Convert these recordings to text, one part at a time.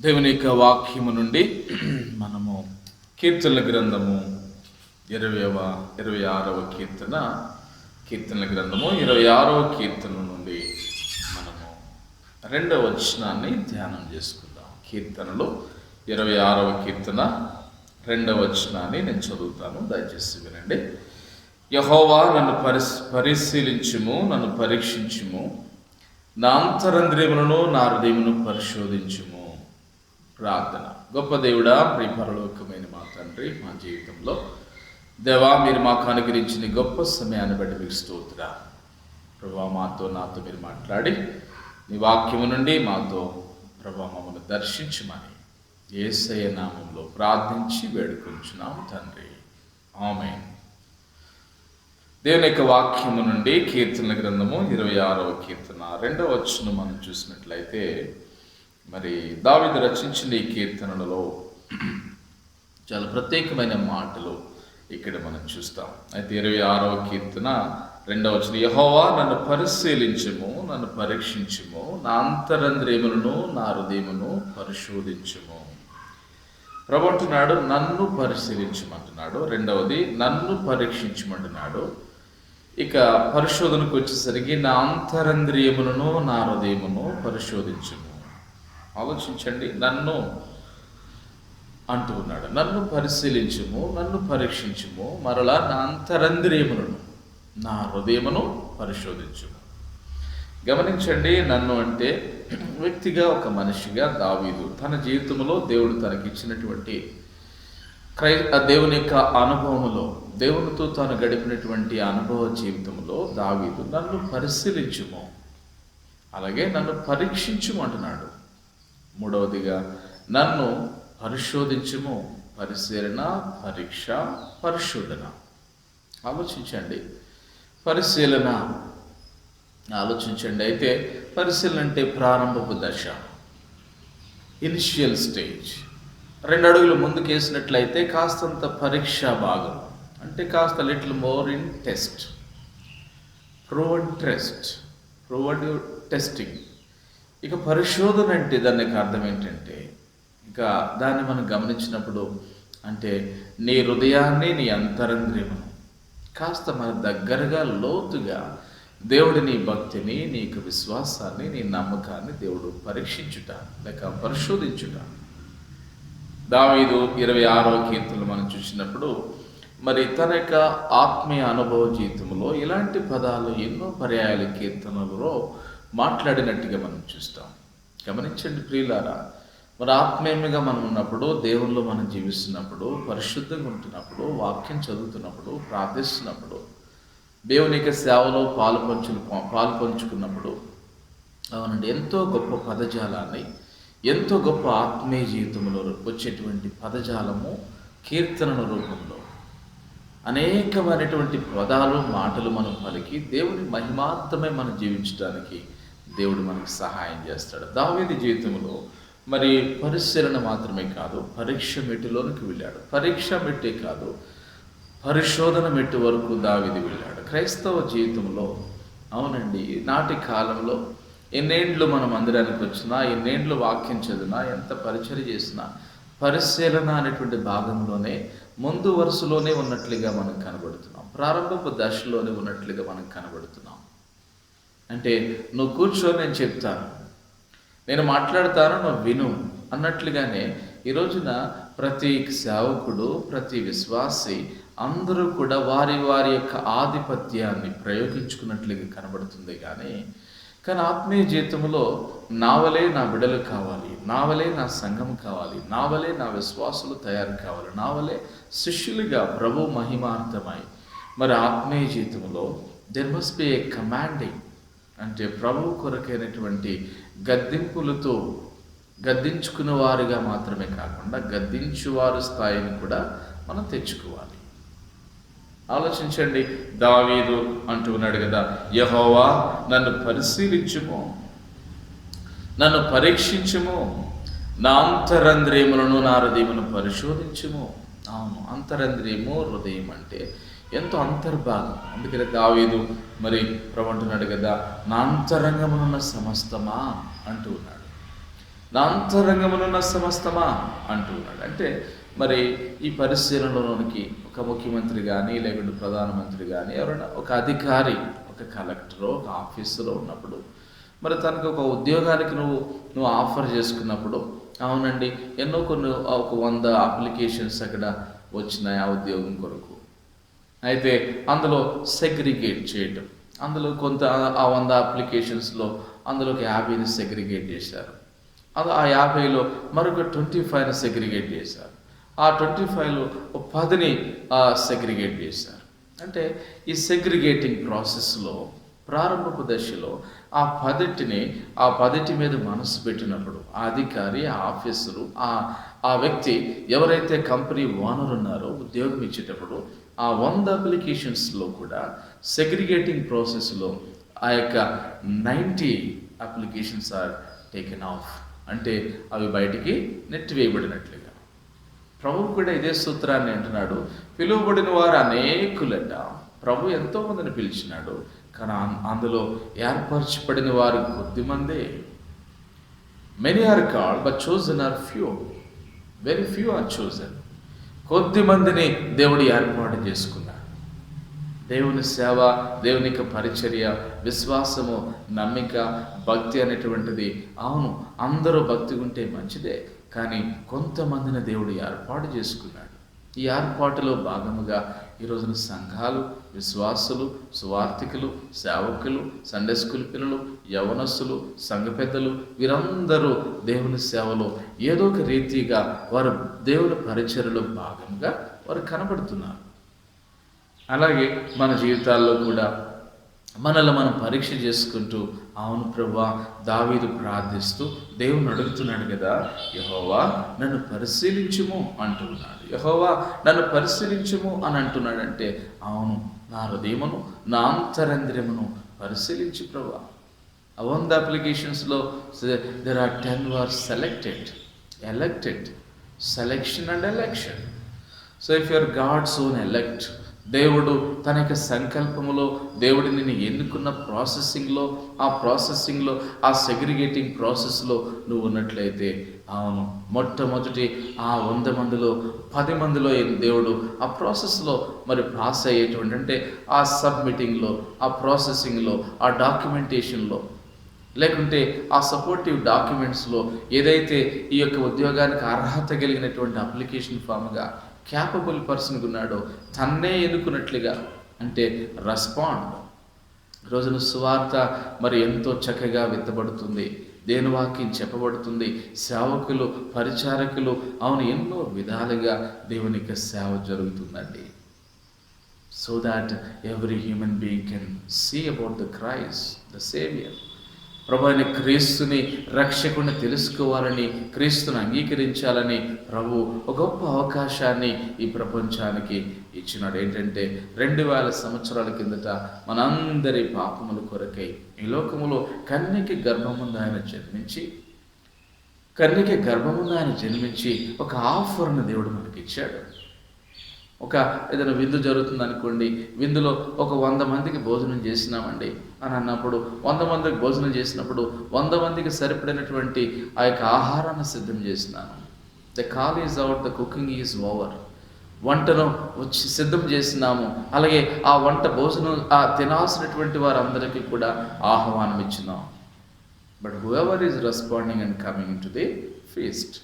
దేవుని యొక్క వాక్యము నుండి మనము కీర్తనల గ్రంథము 26వ కీర్తనల గ్రంథము 26వ కీర్తన నుండి మనము 2వ వచనాన్ని ధ్యానం చేసుకుందాం. కీర్తనలు 26వ కీర్తన 2వ వచనాన్ని నేను చదువుతాను, దయచేసి వినండి. యెహోవా నన్ను పరిశీలించుము, నన్ను పరీక్షించుము, నా అంతరంద్రియములను నా హృదయమును పరిశోధించుము. ప్రార్థన. గొప్ప దేవుడా, ప్రియ పరలోకమైన మా తండ్రి, మా జీవితంలో దేవా, మీరు మాకు అనుగ్రహించిన గొప్ప సమయాన్ని బట్టి మీకు స్తోత్రాలు. ప్రభా, నాతో మీరు మాట్లాడి నీ వాక్యము నుండి మాతో ప్రభా మమ్మల్ని దర్శించమని యేసయ్య నామంలో ప్రార్థించి వేడుకొంచున్నాం తండ్రి, ఆమేన్. దేవుని యొక్క వాక్యము నుండి కీర్తనల గ్రంథము 26వ కీర్తన 2వ వచనం మనం చూసినట్లయితే, మరి దావీదు రచించిన ఈ కీర్తనలలో చాలా ప్రత్యేకమైన మాటలు ఇక్కడ మనం చూస్తాం. అయితే 26వ కీర్తన 2వ వచనం, యెహోవా నన్ను పరిశీలించుము, నన్ను పరీక్షించుము, నా అంతరంద్రియములను నా హృదయమును పరిశోధించుము. ప్రభు అంటున్నాడు, నన్ను పరిశీలించమంటున్నాడు. రెండవది, నన్ను పరీక్షించమంటున్నాడు. ఇక పరిశోధనకు వచ్చేసరికి నా అంతరంద్రియములను నా హృదయమును పరిశోధించుము. ఆలోచించండి, నన్ను అంటూ ఉన్నాడు. నన్ను పరిశీలించుము, నన్ను పరీక్షించుము, మరలా నా అంతరంద్రియములను నా హృదయమును పరిశోధించుము. గమనించండి, నన్ను అంటే వ్యక్తిగా, ఒక మనిషిగా దావీదు తన జీవితంలో దేవుడు తనకిచ్చినటువంటి దేవుని యొక్క అనుభవములో, దేవునితో తాను గడిపినటువంటి అనుభవ జీవితంలో దావీదు నన్ను పరిశీలించుము, అలాగే నన్ను పరీక్షించుము అంటున్నాడు. మూడవదిగా, నన్ను పరిశోధించుము. పరిశీలన, పరీక్ష, పరిశోధన. ఆలోచించండి, పరిశీలన ఆలోచించండి. అయితే పరిశీలన అంటే ప్రారంభపు దశ, ఇనిషియల్ స్టేజ్. 2 అడుగులు ముందుకు వేసినట్లయితే కాస్తంత పరీక్షా భాగం, అంటే కాస్త little more in test, prove and testing. ఇక పరిశోధన అంటే దానికి అర్థం ఏంటంటే, ఇక దాన్ని మనం గమనించినప్పుడు, అంటే నీ హృదయాన్ని, నీ అంతరంద్రియమును కాస్త మన దగ్గరగా, లోతుగా దేవుడి నీ భక్తిని, నీకు విశ్వాసాన్ని, నీ నమ్మకాన్ని దేవుడు పరీక్షించుట లేక పరిశోధించుట. దావీదు 26వ కీర్తనలు మనం చూసినప్పుడు, మరి తన యొక్క ఆత్మీయ అనుభవ జీవితంలో ఇలాంటి పదాలు ఎన్నో పర్యాయాల కీర్తనలలో మాట్లాడినట్టుగా మనం చూస్తాం. గమనించండి ప్రియులారా, మరి ఆత్మీయంగా మనం ఉన్నప్పుడు, దేవుల్లో మనం జీవిస్తున్నప్పుడు, పరిశుద్ధంగా ఉంటున్నప్పుడు, వాక్యం చదువుతున్నప్పుడు, ప్రార్థిస్తున్నప్పుడు, దేవుని యొక్క సేవలో పాలు పంచుకున్నప్పుడు, అవునండి, ఎంతో గొప్ప పదజాలాన్ని, ఎంతో గొప్ప ఆత్మీయ జీవితంలో వచ్చేటువంటి పదజాలము కీర్తనల రూపంలో అనేకమైనటువంటి పదాలు, మాటలు మనం పలికి దేవుని మహిమార్థమే మనం జీవించడానికి దేవుడు మనకు సహాయం చేస్తాడు. దావీదు జీవితంలో మరి పరిశీలన మాత్రమే కాదు, పరీక్ష మెట్టులోనికి వెళ్ళాడు. పరీక్ష మెట్టే కాదు, పరిశోధన మెట్టు వరకు దావీదు వెళ్ళాడు. క్రైస్తవ జీవితంలో, అవునండి, నాటి కాలంలో ఎన్నేండ్లు మనం మందిరానికి వచ్చినా, ఎన్నేండ్లు వాక్యం చదివినా, ఎంత పరిచర్య చేసినా, పరిశీలన అనేటువంటి భాగంలోనే ముందు వరుసలోనే ఉన్నట్లుగా మనం కనబడుతున్నాం. ప్రారంభపు దశలోనే ఉన్నట్లుగా మనం కనబడుతున్నాం. అంటే నువ్వు కూర్చో, నేను చెప్తాను, నేను మాట్లాడతాను, నువ్వు విను అన్నట్లుగానే ఈ రోజున ప్రతి సేవకుడు, ప్రతి విశ్వాసి అందరూ కూడా వారి వారి యొక్క ఆధిపత్యాన్ని ప్రయోగించుకున్నట్లుగా కనబడుతుంది. కానీ ఆత్మీయ జీవితంలో నావలే నా బిడ్డలు కావాలి, నావలే నా సంఘం కావాలి, నావలే నా విశ్వాసులు తయారు కావాలి, నావలే శిష్యులుగా ప్రభు మహిమార్థమై, మరి ఆత్మీయ జీవితంలో there must be A commanding, అంటే ప్రభు కొరకైనటువంటి గద్దింపులతో గద్దించుకున్న వారిగా మాత్రమే కాకుండా గద్దించువారు స్థాయిని కూడా మనం తెచ్చుకోవాలి. ఆలోచించండి, దావీదు అంటూ ఉన్నాడు కదా, యెహోవా నన్ను పరిశీలించుము, నన్ను పరీక్షించుము, నా అంతరంద్రియములను నా హృదయమును పరిశోధించుము. అవును, అంతరంద్రియము, హృదయం అంటే ఎంతో అంతర్భాగం. అందుకనే దావీదు మరి ప్రభు అంటున్నాడు కదా, నా అంతరంగమునున్న సమస్తమా అంటూ ఉన్నాడు. నా అంతరంగమునున్న సమస్తమా అంటున్నాడు. అంటే మరి ఈ పరిశీలనలోనికి ఒక ముఖ్యమంత్రి కానీ, లేకుంటే ప్రధానమంత్రి కానీ, ఎవరైనా ఒక అధికారి, ఒక కలెక్టరో, ఒక ఆఫీసులో ఉన్నప్పుడు, మరి తనకు ఒక ఉద్యోగానికి నువ్వు ఆఫర్ చేసుకున్నప్పుడు, అవునండి కొన్ని ఒక 100 అప్లికేషన్స్ అక్కడ వచ్చినాయి ఆ ఉద్యోగం కొరకు. అయితే అందులో సెగ్రిగేట్ చేయటం, అందులో కొంత ఆ 100 అప్లికేషన్స్లో అందులోకి 50ని సెగ్రిగేట్ చేశారు. ఆ 50లో మరొక 25ని సెగ్రిగేట్ చేశారు. ఆ 25లో 10ని సెగ్రిగేట్ చేశారు. అంటే ఈ సెగ్రిగేటింగ్ ప్రాసెస్లో ప్రారంభపు దశలో ఆ 10 మీద మనసు పెట్టినప్పుడు ఆ అధికారి, ఆ ఆఫీసరు, ఆ వ్యక్తి ఎవరైతే కంపెనీ ఓనర్ ఉన్నారో ఉద్యోగం ఇచ్చేటప్పుడు ఆ 100 అప్లికేషన్స్లో కూడా సెగ్రిగేటింగ్ ప్రాసెస్లో ఆ యొక్క 90 అప్లికేషన్స్ ఆర్ టేకెన్ ఆఫ్, అంటే అవి బయటికి నెట్టివేయబడినట్లుగా. ప్రభు కూడా ఇదే సూత్రాన్ని అంటున్నాడు. పిలువబడిన వారు అనేకులట. ప్రభు ఎంతో మందిని పిలిచినాడు, కానీ అందులో ఏర్పరచబడిన వారు కొద్దిమందే. Many are called but chosen are few, very few are chosen. కొద్ది మందిని దేవుడు ఏర్పాటు చేసుకున్నాడు. దేవుని సేవ, దేవుని యొక్క పరిచర్య, విశ్వాసము, నమ్మిక, భక్తి అనేటువంటిది, అవును అందరూ భక్తి ఉంటే మంచిదే, కానీ కొంతమందిని దేవుడు ఏర్పాటు చేసుకున్నాడు. ఈ ఏర్పాటులో భాగముగా ఈ రోజున సంఘాలు, విశ్వాసులు, సువార్థికులు, సేవకులు, సండే స్కూల్ పిల్లలు, యవనస్సులు, సంఘ పెద్దలు, వీరందరూ దేవుని సేవలో ఏదో ఒక రీతిగా వారు దేవుని పరిచర్యలో భాగంగా వారు కనబడుతున్నారు. అలాగే మన జీవితాల్లో కూడా మనల్ని మనం పరీక్ష చేసుకుంటూ, అవును ప్రభువా, దావీదు ప్రార్థిస్తూ దేవుని అడుగుతున్నాడు కదా, యెహోవా నన్ను పరిశీలించుము అంటున్నాడు. యెహోవా నన్ను పరిశీలించుము అని అంటున్నాడంటే, అవును నా హృదయమును, నా అంతరంద్రియమును పరిశీలించు ప్రభువా. 100 అప్లికేషన్స్లో there are 10 were elected. Selection and election. So if you are God's own elect, దేవుడు తన యొక్క సంకల్పములో దేవుడు నిన్ను ఎన్నుకున్న ప్రాసెసింగ్లో ఆ సెగ్రిగేటింగ్ ప్రాసెస్లో నువ్వు ఉన్నట్లయితే, అవును మొట్టమొదటి ఆ 100 మందిలో 10 మందిలో దేవుడు ఆ ప్రాసెస్లో మరి పాస్ అయ్యేటువంటి, అంటే ఆ సబ్మిటింగ్లో, ఆ ప్రాసెసింగ్లో, ఆ డాక్యుమెంటేషన్లో, లేకుంటే ఆ సపోర్టివ్ డాక్యుమెంట్స్లో ఏదైతే ఈ యొక్క ఉద్యోగానికి అర్హత కలిగినటువంటి అప్లికేషన్ ఫామ్గా క్యాపబుల్ పర్సన్గా ఉన్నాడో తన్నే ఎన్నుకున్నట్లుగా, అంటే రెస్పాండ్. రోజున సువార్త మరి ఎంతో చక్కగా విత్తబడుతుంది, దేని వాక్యం చెప్పబడుతుంది, సేవకులు, పరిచారకులు, అవును ఎన్నో విధాలుగా దేవుని యొక్క సేవ జరుగుతుందండి. So that every human being can see about the Christ, the saviour. ప్రభు అయిన క్రీస్తుని రక్షకుని తెలుసుకోవాలని, క్రీస్తుని అంగీకరించాలని ప్రభు ఒక గొప్ప అవకాశాన్ని ఈ ప్రపంచానికి ఇచ్చినాడు. ఏంటంటే 2000 సంవత్సరాల కిందట మనందరి పాపముల కొరకై ఈ లోకములో కన్యకి గర్భముందు ఆయన జన్మించి ఒక ఆఫర్ను దేవుడు మనకి ఇచ్చాడు. ఒక ఏదైనా విందు జరుగుతుంది అనుకోండి, విందులో ఒక 100 మందికి భోజనం చేసినామండి అని అన్నప్పుడు, 100 మందికి భోజనం చేసినప్పుడు 100 మందికి సరిపడినటువంటి ఆ యొక్క ఆహారాన్ని సిద్ధం చేసినాను. The call is out, the cooking is over. వంటను సిద్ధం చేసినాము. అలాగే ఆ భోజనం తినాల్సినటువంటి వారందరికీ కూడా ఆహ్వానం ఇచ్చినాం. But whoever is responding and coming to the feast,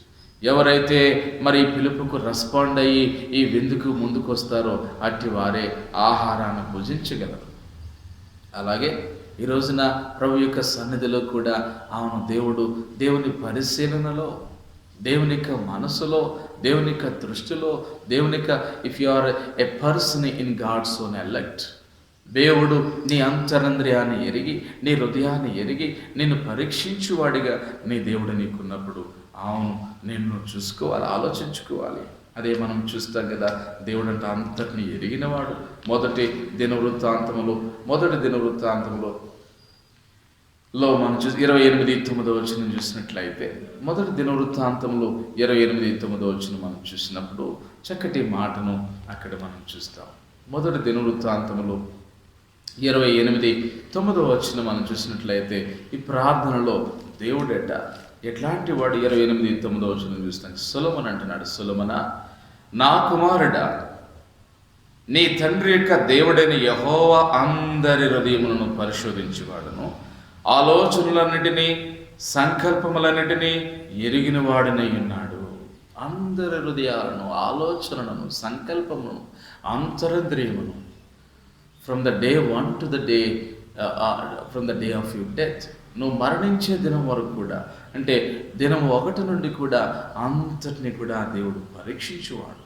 ఎవరైతే మరి పిలుపుకు రెస్పాండ్ అయ్యి ఈ విందుకు ముందుకు వస్తారో అట్టి వారే ఆహారాన్ని భుజించగలరు. అలాగే ఈ రోజున ప్రభు యొక్క సన్నిధిలో కూడా, అవును దేవుని పరిశీలనలో, దేవుని యొక్క మనసులో, దేవుని యొక్క దృష్టిలో, దేవుని యొక్క if you are a person in God's own elect, దేవుడు నీ అంతరంద్రియాన్ని ఎరిగి, నీ హృదయాన్ని ఎరిగి, నిన్ను పరీక్షించువాడిగా నీ దేవుడు నీకున్నప్పుడు, అవును నిన్ను చూసుకోవాలి, ఆలోచించుకోవాలి. అదే మనం చూస్తాం కదా, దేవుడు అంటే అంతటిని ఎరిగినవాడు. మొదటి దినవృత్తాంతములో మనం 28:9 చూసినట్లయితే, మొదటి దినవృత్తాంతంలో 28:9 మనం చూసినప్పుడు చక్కటి మాటను అక్కడ మనం చూస్తాం. మొదటి దినవృత్తాంతంలో 28:9 మనం చూసినట్లయితే, ఈ ప్రార్థనలో దేవుడట ఎట్లాంటి వాడు? 28:9 చూస్తాను. సొలొమోను అంటున్నాడు, సొలొమోనా, నా కుమారుడా, నీ తండ్రి యొక్క దేవుడైన యెహోవా అందరి హృదయములను పరిశోధించువాడును, ఆలోచనలన్నిటినీ సంకల్పములన్నిటినీ ఎరిగిన వాడనై ఉన్నాడు. అందరి హృదయాలను, ఆలోచనలను, సంకల్పములను, అంతరంద్రియమును, from the day 1 to the day from the day of your death, నువ్వు మరణించే దినం వరకు కూడా, అంటే దినం 1 నుండి కూడా అంతటిని కూడా దేవుడు పరీక్షించువాడు.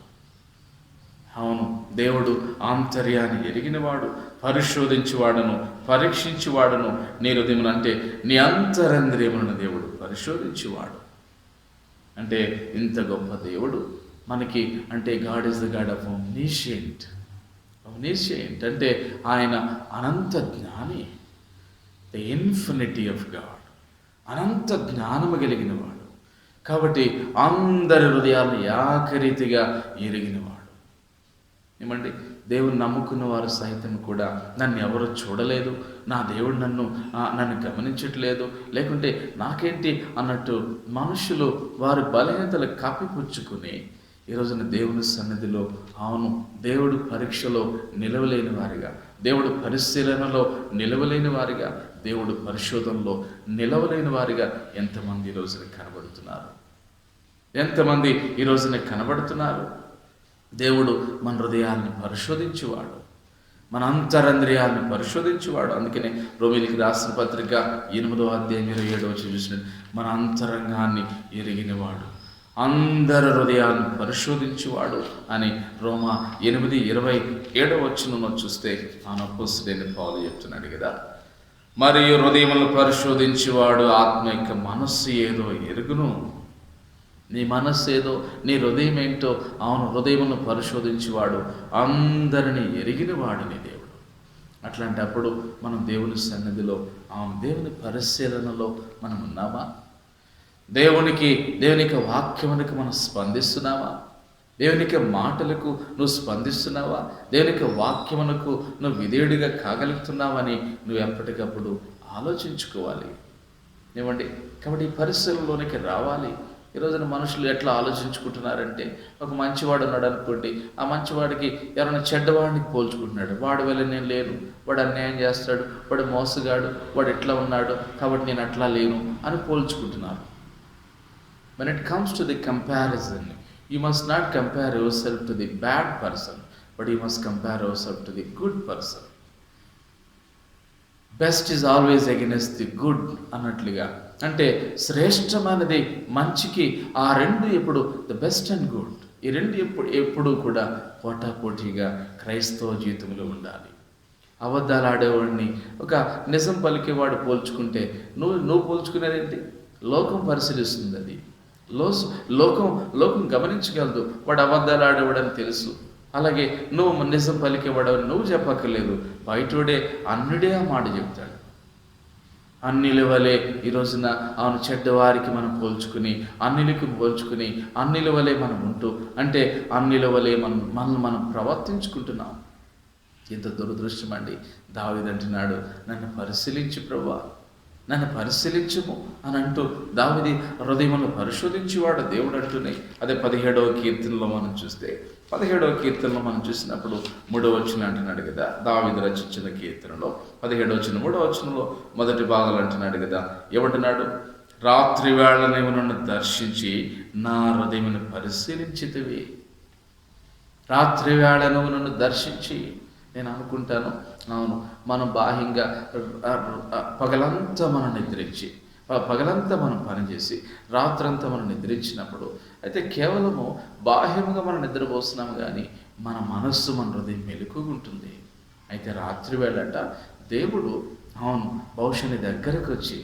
అవును, దేవుడు ఆంతర్యాన్ని ఎరిగినవాడు, పరిశోధించువాడను, పరీక్షించువాడను. నీ హృదయమును, అంటే నీ అంతరంద్రియములను దేవుడు పరిశోధించువాడు. అంటే ఇంత గొప్ప దేవుడు మనకి, అంటే God is the God of omniscient. అంటే ఆయన అనంత జ్ఞాని, ద ఇన్ఫినిటీ ఆఫ్ గాడ్, అనంత జ్ఞానము కలిగిన వాడు. కాబట్టి అందరి హృదయాలను ఏకరీతిగా ఎరిగినవాడు. ఏమండి, దేవుని నమ్ముకున్న వారు సైతం కూడా నన్ను ఎవరు చూడలేదు, నా దేవుడు నన్ను గమనించట్లేదు, లేకుంటే నాకేంటి అన్నట్టు మనుషులు వారి బలహీనతలు కప్పిపుచ్చుకుని ఈ రోజున దేవుని సన్నిధిలో, అవును, దేవుడు పరీక్షలో నిలవలేని వారిగా, దేవుడు పరిశీలనలో నిలవలేని వారిగా, దేవుడు పరిశోధనలో నిలవలేని వారిగా ఎంతమంది ఈ రోజున కనబడుతున్నారు? ఎంతమంది ఈ రోజున కనబడుతున్నారు? దేవుడు మన హృదయాన్ని పరిశోధించువాడు, మన అంతరంద్రియాలను పరిశోధించువాడు. అందుకనే రోమీయులకు రాసిన పత్రిక 8:27 చూసినట్టు, మన అంతరంగాన్ని ఎరిగినవాడు, అందరి హృదయాలను పరిశోధించువాడు అని రోమా 8:27 చూస్తే ఆ అపోస్తలుడైన పౌలు చెప్తున్నాడు కదా. మరియు హృదయములను పరిశోధించువాడు ఆత్మ యొక్క మనస్సు ఏదో ఎరుగును. నీ మనస్సు ఏదో, నీ హృదయం ఏంటో, అవును, హృదయమును పరిశోధించువాడు అందరిని ఎరిగిన వాడిని దేవుడు. అట్లాంటప్పుడు మనం దేవుని సన్నిధిలో, అవును, దేవుని పరిశీలనలో మనం ఉన్నామా? దేవుని యొక్క వాక్యమునికి మనం స్పందిస్తున్నావా? దేవుని యొక్క మాటలకు నువ్వు స్పందిస్తున్నావా? దేవుని యొక్క వాక్యమునకు నువ్వు విధేయుడిగా కాగలుగుతున్నావని నువ్వు ఎప్పటికప్పుడు ఆలోచించుకోవాలి. ఏమండి, కాబట్టి ఈ పరిశీలనలోనికి రావాలి. ఈ రోజున మనుషులు ఎట్లా ఆలోచించుకుంటున్నారంటే, ఒక మంచివాడు ఉన్నాడు అనుకోండి, ఆ మంచివాడికి ఎవరైనా చెడ్డవాడిని పోల్చుకుంటున్నాడు. వాడి వల్ల నేను లేను, వాడు అన్యాయం చేస్తాడు, వాడు మోసగాడు, వాడు ఎట్లా ఉన్నాడు కాబట్టి నేను అట్లా లేను అని పోల్చుకుంటున్నారు. When it comes to the comparison, you must not compare yourself to the bad person, but you must compare yourself to the good person. Best is always against the good అన్నట్లుగా, అంటే శ్రేష్టమైనది మంచికి, ఆ రెండు ఎప్పుడు ద బెస్ట్ అండ్ గుడ్, ఈ రెండు ఎప్పుడు కూడా పోటాపోటీగా క్రైస్తవ జీవితంలో ఉండాలి. అబద్ధాలు ఆడేవాడిని ఒక నిజం పలికేవాడు పోల్చుకుంటే నువ్వు పోల్చుకునేదేంటి? లోకం పరిశీలిస్తుంది అది. లోకం గమనించగలదు, వాడు అబద్ధాలు ఆడేవాడని తెలుసు. అలాగే నువ్వు నిజం పలికేవాడని నువ్వు చెప్పక్కర్లేదు, బయటోడే అన్నిడే ఆ మాట చెప్తాడు. అన్నిల వలె ఈ రోజున అవును చెడ్డవారికి మనం పోల్చుకుని, అన్నిల వలె మనం ఉంటూ, అంటే అన్నిల వలె మనం ప్రవర్తించుకుంటున్నాం. ఎంత దురదృష్టం అండి. దావీదు అంటున్నాడు, నన్ను పరిశీలించు ప్రభువా, నన్ను పరిశీలించుము అని అంటూ దావీదు హృదయమును పరిశోధించేవాడు దేవుడు అంటూనే. అదే 17వ కీర్తనలో మనం చూస్తే, 17వ కీర్తనలో మనం చూసినప్పుడు 3వ వచనం అంటున్నాడు కదా, దావీదు రచించిన కీర్తనలో 17వ వచనం 3వ వచనంలో మొదటి భాగాలు అంటున్నాడు కదా, ఏమంటున్నాడు? రాత్రి వేళ నీవు నన్ను దర్శించి నా హృదయమును పరిశీలించితివి. రాత్రి వేళ నువ్వు నన్ను దర్శించి, నేను అనుకుంటాను, అవును, మనం బాహ్యంగా పగలంతా మనం నిద్రించి, పగలంతా మనం పనిచేసి రాత్రంతా మనం నిద్రించినప్పుడు అయితే కేవలము బాహ్యముగా మనం నిద్రపోస్తున్నాము, కానీ మన మనస్సు, మన హృదయం మెలకుగా ఉంటుంది. అయితే రాత్రి వేళట దేవుడు, అవును, బహుశా నీ దగ్గరకు వచ్చి,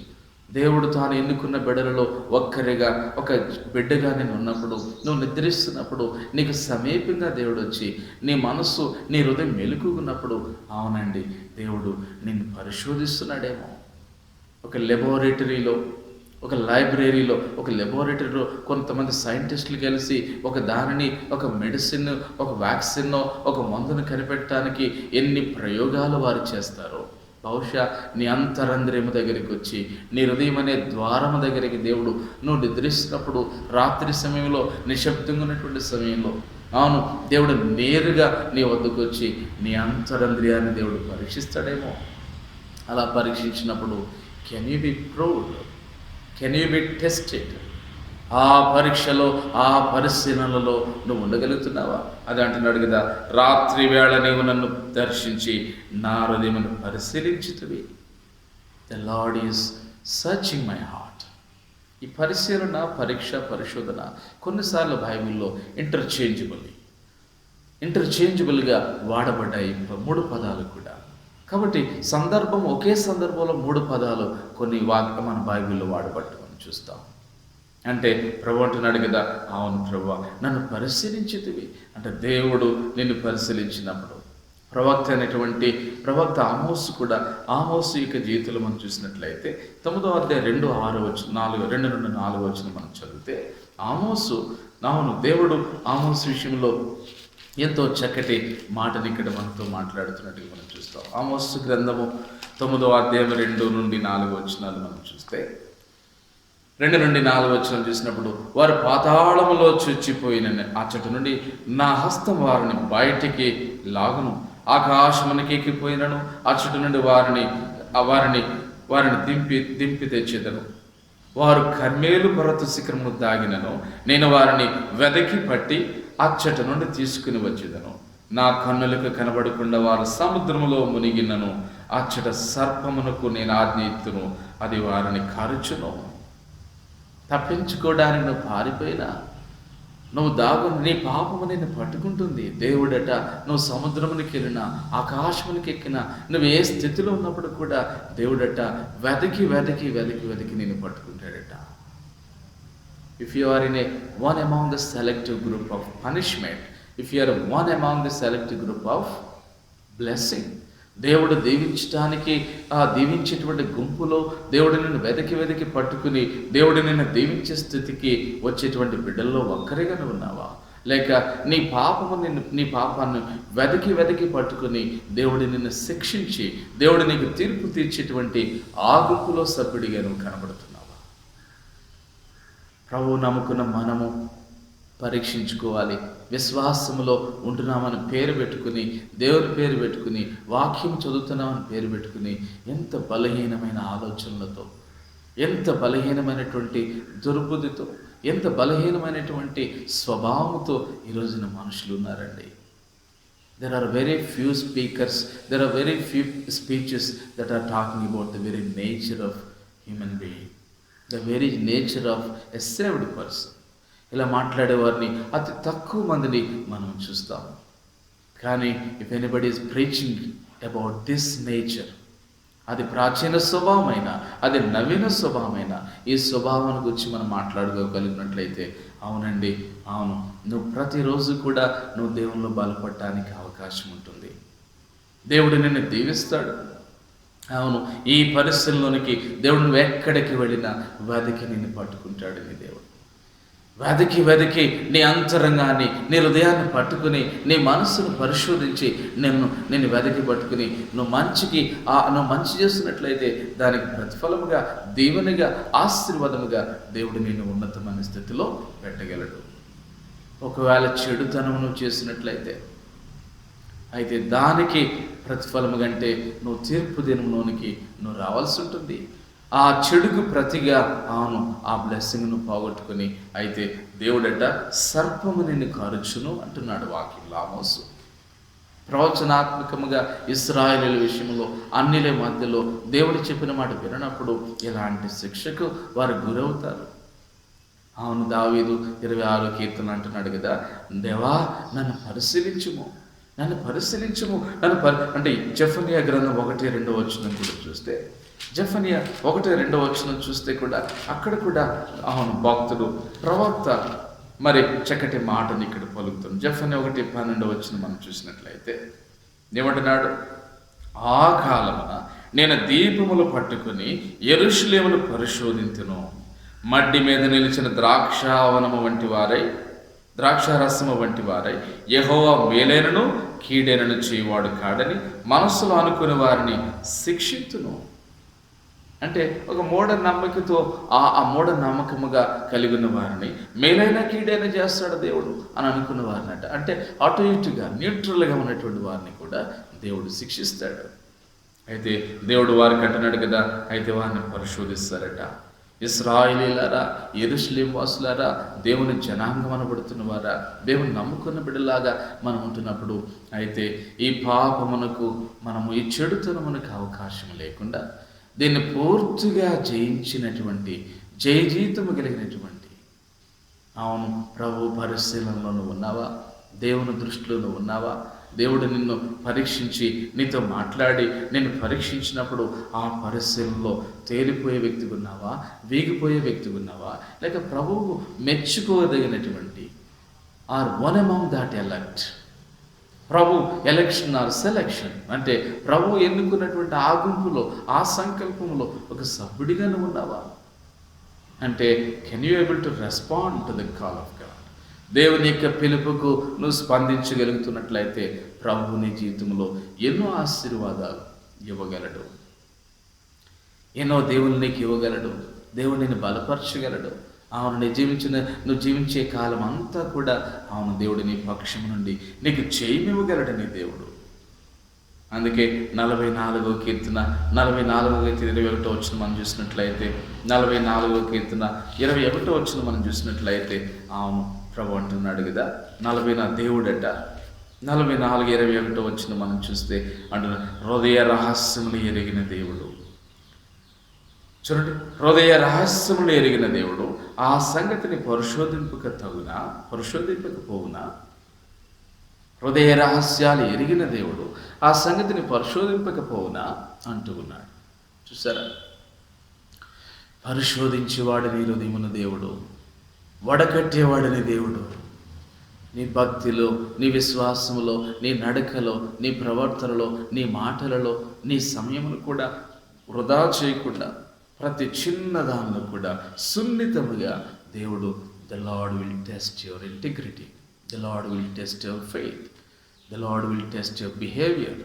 దేవుడు తాను ఎన్నుకున్న బిడ్డలలో ఒక్కరిగా, ఒక బిడ్డగా నేను ఉన్నప్పుడు, నువ్వు నిద్రిస్తున్నప్పుడు నీకు సమీపంగా దేవుడు వచ్చి నీ మనస్సు, నీ హృదయం మెలుకున్నప్పుడు, అవునండి, దేవుడు నిన్ను పరిశోధిస్తున్నాడేమో. ఒక లెబొరేటరీలో, ఒక లైబ్రరీలో, ఒక లెబొరేటరీలో కొంతమంది సైంటిస్టులు కలిసి ఒక మెడిసిన్, ఒక వ్యాక్సిన్, ఒక మందును కనిపెట్టడానికి ఎన్ని ప్రయోగాలు వారు చేస్తారో, బహుశా నీ అంతరంద్రియము దగ్గరికి వచ్చి నీ హృదయం అనే ద్వారము దగ్గరికి దేవుడు నువ్వు నిద్రిస్తున్నప్పుడు రాత్రి సమయంలో నిశ్శబ్దంగా ఉన్నటువంటి సమయంలో అవును దేవుడు నేరుగా నీ వద్దకు వచ్చి నీ అంతరంద్రియాన్ని దేవుడు పరీక్షిస్తాడేమో. అలా పరీక్షించినప్పుడు can you be proved, can you be tested? ఆ పరీక్షలో ఆ పరిశీలనలో నువ్వు ఉండగలుగుతున్నావా? అది అంటున్నాడు కదా, రాత్రి వేళ నీవు నన్ను దర్శించి నా హృదయమును పరిశీలించుతవి. The Lord is searching my heart. ఈ పరిశీలన, పరీక్ష, పరిశోధన కొన్నిసార్లు బైబిల్లో ఇంటర్చేంజబుల్గా వాడబడ్డాయి 3 పదాలు కూడా. కాబట్టి ఒకే సందర్భంలో 3 పదాలు కొన్ని మన బైబిల్లో వాడబడ్డం మనం చూస్తాం. అంటే ప్రభు అంటున్నాడు కదా, అవును ప్రభు నన్ను పరిశీలించితివి. అంటే దేవుడు నిన్ను పరిశీలించినప్పుడు ప్రవక్త ఆమోసు కూడా, ఆమోసు యొక్క జీవితంలో మనం చూసినట్లయితే 9వ అధ్యాయం 2:4 మనం చదివితే దేవుడు ఆమోసు విషయంలో ఎంతో చక్కటి మాటని ఇక్కడ మనతో మాట్లాడుతున్నట్టుగా మనం చూస్తాం. ఆమోసు గ్రంథము 9వ అధ్యాయం 2-4 మనం చూస్తే 2-4 చూసినప్పుడు, వారు పాతాళములో చొచ్చిపోయిన అచ్చట నుండి నా హస్తం వారిని బయటికి లాగును, ఆకాశమునికి ఎక్కిపోయినను అచ్చట నుండి వారిని దింపి తెచ్చేదను. వారు కర్మేలు పర్వత శిఖరమును దాగినను నేను వారిని వెదకి పట్టి అచ్చట నుండి తీసుకుని వచ్చేదను. నా కన్నులకు కనబడకుండా వారు సముద్రములో మునిగినను అచ్చట సర్పమునకు నేను ఆజ్ఞ ఇత్తును, అది వారిని కారుచును. తప్పించుకోవడానికి నువ్వు పారిపోయినా, నువ్వు నీ పాపము నిన్ను పట్టుకుంటుంది. దేవుడట నువ్వు సముద్రమునికి వెళ్ళినా, ఆకాశమునికి ఎక్కినా, నువ్వు ఏ స్థితిలో ఉన్నప్పుడు కూడా దేవుడట వెతికి నిన్ను పట్టుకుంటాడట. If you are in one among the selective group of punishment, if you are one among the selective group of blessing, దేవుడు దీవించేటువంటి గుంపులో దేవుడు నిన్ను వెతికి పట్టుకుని దేవుడు నిన్ను దీవించే స్థితికి వచ్చేటువంటి బిడ్డల్లో ఒక్కరిగా నువ్వు ఉన్నావా? లేక నీ పాపాన్ని వెతికి పట్టుకుని దేవుడు నిన్ను శిక్షించి దేవుడు నీకు తీర్పు తీర్చేటువంటి ఆ గుంపులో సభ్యుడిగా నువ్వు కనబడుతున్నావా? ప్రభువు నమ్ముకున్న మనము పరీక్షించుకోవాలి. విశ్వాసములో ఉంటున్నామని పేరు పెట్టుకుని, దేవుని పేరు పెట్టుకుని, వాక్యం చదువుతున్నామని పేరు పెట్టుకుని, ఎంత బలహీనమైన ఆలోచనలతో, ఎంత బలహీనమైనటువంటి దుర్బుద్ధితో, ఎంత బలహీనమైనటువంటి స్వభావంతో ఈరోజున మనుషులు ఉన్నారండి. There are very few speeches that are talking about the very nature of human being, the very nature of a saved person. ఇలా మాట్లాడేవారిని అతి తక్కువ మందిని మనం చూస్తాం. కానీ if anybody is preaching about this nature, అది ప్రాచీన స్వభావమైన, అది నవీన స్వభావమైన ఈ స్వభావాన్ని గురించి మనం మాట్లాడుకోగలిగినట్లయితే, అవునండి, అవును, నువ్వు ప్రతిరోజు కూడా నువ్వు దేవునిలో బలపడటానికి అవకాశం ఉంటుంది. దేవుడు నిన్ను దీవిస్తాడు. అవును, ఈ పరిస్థితుల్లోనికి దేవుడు నువ్వు ఎక్కడికి వెళ్ళినా వెతికి నిన్ను పట్టుకుంటాడు. నీ దేవుడు వెతికి నీ అంతరంగాన్ని, నీ హృదయాన్ని పట్టుకుని, నీ మనస్సును పరిశోధించి నిన్ను వెతికి పట్టుకుని నువ్వు మంచి చేస్తున్నట్లయితే దానికి ప్రతిఫలముగా, దీవెనగా, ఆశీర్వాదముగా దేవుడు నిన్ను ఉన్నతమైన స్థితిలో పెట్టగలడు. ఒకవేళ చెడుతనం నువ్వు చేసినట్లయితే అయితే దానికి ప్రతిఫలము కంటే నువ్వు తీర్పు దినంలోనికి నువ్వు రావాల్సి ఉంటుంది. ఆ చెడుకు ప్రతిగా అవును ఆ బ్లెస్సింగ్ను పోగొట్టుకుని, అయితే దేవుడట సర్పము నిన్ను కారుచును అంటున్నాడు వాక్యంలో ఆమోసు. ప్రవచనాత్మకముగా ఇశ్రాయేలీయుల విషయంలో అన్నిల మధ్యలో దేవుడు చెప్పిన మాట విననప్పుడు ఇలాంటి శిక్షకు వారు గురవుతారు. అవును, దావీదు 26వ కీర్తన అంటున్నాడు కదా, దేవా నన్ను పరిశీలించుము అంటే జెఫన్యా గ్రంథం 1-2 కూడా చూస్తే, జెఫన్యా 1-2 చూస్తే కూడా అక్కడ కూడా అవును భక్తుడు ప్రవక్త మరి చక్కటి మాటని ఇక్కడ పలుకుతుంది. జెఫన్యా 1-12 మనం చూసినట్లయితే ఏమంటున్నాడు, ఆ కాలమున నేను దీపములు పట్టుకుని యెరూషలేమును పరిశోధింతును, మడ్డి మీద నిలిచిన ద్రాక్షారసము వంటి వారై యెహోవా మేలైనను కీడైనను చేయవాడు కాడని మనస్సులో అనుకుని వారిని శిక్షింతును. అంటే ఒక మూఢనమ్మకతో ఆ మూఢనమ్మకముగా కలిగి ఉన్న వారిని మేలైన కీడైనా చేస్తాడు దేవుడు అని అనుకున్న వారిని అంటే అటు ఇటుగా న్యూట్రల్గా ఉన్నటువంటి వారిని కూడా దేవుడు శిక్షిస్తాడు. అయితే దేవుడు వారికి అంటున్నాడు కదా, అయితే వారిని పరిశోధిస్తారట. ఇశ్రాయేలీయులారా, యెరూషలేము వాసులారా, దేవుని జనాంగం అనబడుతున్న వారా, దేవుని నమ్ముకున్న బిడ్డలాగా మనం ఉంటున్నప్పుడు అయితే ఈ పాపమునకు మనము ఈ చెడుతనమునకు అవకాశం లేకుండా దీన్ని పూర్తిగా జయించినటువంటి జయజీతము కలిగినటువంటి అవును ప్రభు పరిశీలనలో నువ్వు ఉన్నావా? దేవుని దృష్టిలో నువ్వు ఉన్నావా? దేవుడు నిన్ను పరీక్షించి నీతో మాట్లాడి నిన్ను పరీక్షించినప్పుడు ఆ పరిశీలనలో తేలిపోయే వ్యక్తిగా ఉన్నావా? వీగిపోయే వ్యక్తిగా ఉన్నావా? లేక ప్రభువు మెచ్చుకోదగినటువంటి are one among that elect. ప్రభు ఎలక్షన్ ఆర్ సెలక్షన్ అంటే ప్రభు ఎన్నుకున్నటువంటి ఆ గుంపులో ఆ సంకల్పంలో ఒక సభ్యుడిగా నువ్వు ఉన్నావా అంటే can you able to respond to the call of God? దేవుని యొక్క పిలుపుకు నువ్వు స్పందించగలుగుతున్నట్లయితే ప్రభు నీ జీవితంలో ఎన్నో ఆశీర్వాదాలు ఇవ్వగలడు, ఎన్నో దేవుని నీకు ఇవ్వగలడు, దేవుడు నిన్ను బలపరచగలడు. అవును నువ్వు జీవించే కాలం అంతా కూడా అవును దేవుడు నీ పక్షం నుండి నీకు చేయనివ్వగలడు నీ దేవుడు. అందుకే 44వ కీర్తన 21 వచ్చిన మనం చూసినట్లయితే 44వ కీర్తన 21 వచ్చిన మనం చూసినట్లయితే అవును ప్రభు అంటున్నాడు కదా, 40 దేవుడట 44:21 వచ్చిన మనం చూస్తే అంటున్నాడు, హృదయ రహస్యములు ఎరిగిన దేవుడు. చూడండి, హృదయ రహస్యములు ఎరిగిన దేవుడు ఆ సంగతిని పరిశోధింపకపోవునా? హృదయ రహస్యాలు ఎరిగిన దేవుడు ఆ సంగతిని పరిశోధింపకపోవునా అంటూ ఉన్నాడు. చూసారా, పరిశోధించేవాడిని హృదయమున దేవుడు, వడకట్టేవాడిని దేవుడు. నీ భక్తిలో, నీ విశ్వాసములో, నీ నడకలో, నీ ప్రవర్తనలో, నీ మాటలలో, నీ సమయమును కూడా వృధా చేయకుండా ప్రతి చిన్న దానిలో కూడా సున్నితముగా దేవుడు the lord will test your integrity, the lord will test your faith, the lord will test your behaviour,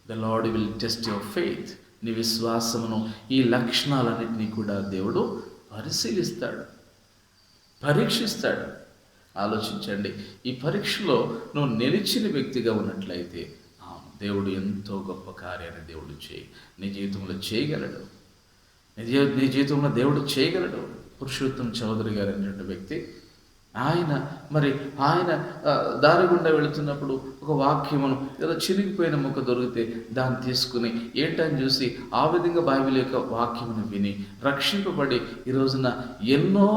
the lord will test your faith. నీ విశ్వాసమును ఈ లక్షణాలన్నింటినీ కూడా దేవుడు పరిశీలిస్తాడు, పరీక్షిస్తాడు. ఆలోచించండి, ఈ పరీక్షలో నువ్వు నిలిచిన వ్యక్తిగా ఉన్నట్లయితే దేవుడు ఎంతో గొప్ప కార్యాన్ని దేవుడు నీ జీవితంలో చేయగలడు. నీ జీవితంలో దేవుడు చేయగలడు. పురుషోత్తం చౌదరి గారు అనేటువంటి వ్యక్తి ఆయన దారి గుండా వెళుతున్నప్పుడు ఒక వాక్యమును ఏదో చిరిగిపోయిన ముక్క దొరికితే దాన్ని తీసుకుని ఏంటని చూసి ఆ విధంగా బైబిల్ యొక్క వాక్యమును విని రక్షింపబడి ఈ రోజున ఎన్నో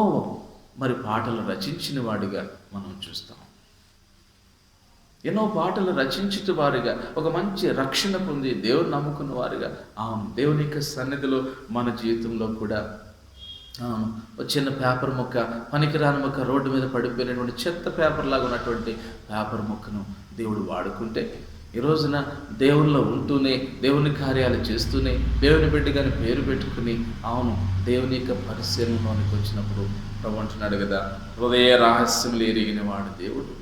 పాటలు రచించిన వాడిగా మనం చూస్తాం. ఎన్నో పాటలు రచించిన వారిగా, ఒక మంచి రక్షణ పొంది దేవుని నమ్ముకున్న వారిగా దేవుని యొక్క సన్నిధిలో మన జీవితంలో కూడా ఒక చిన్న పేపర్ ముక్క, పనికిరాని ముక్క, రోడ్డు మీద పడిపోయినటువంటి చెత్త పేపర్ లాగా ఉన్నటువంటి పేపర్ ముక్కను దేవుడు వాడుకుంటే ఈ రోజున దేవునిలో ఉంటూనే, దేవుని కార్యాలు చేస్తూనే, దేవుని బిడ్డగాని పేరు పెట్టుకుని దేవుని యొక్క పరిశీలనలోనికి వచ్చినప్పుడు ప్రభు అంటున్నాడు కదా, హృదయ రహస్యములు ఎరిగిన వాడు దేవుడు,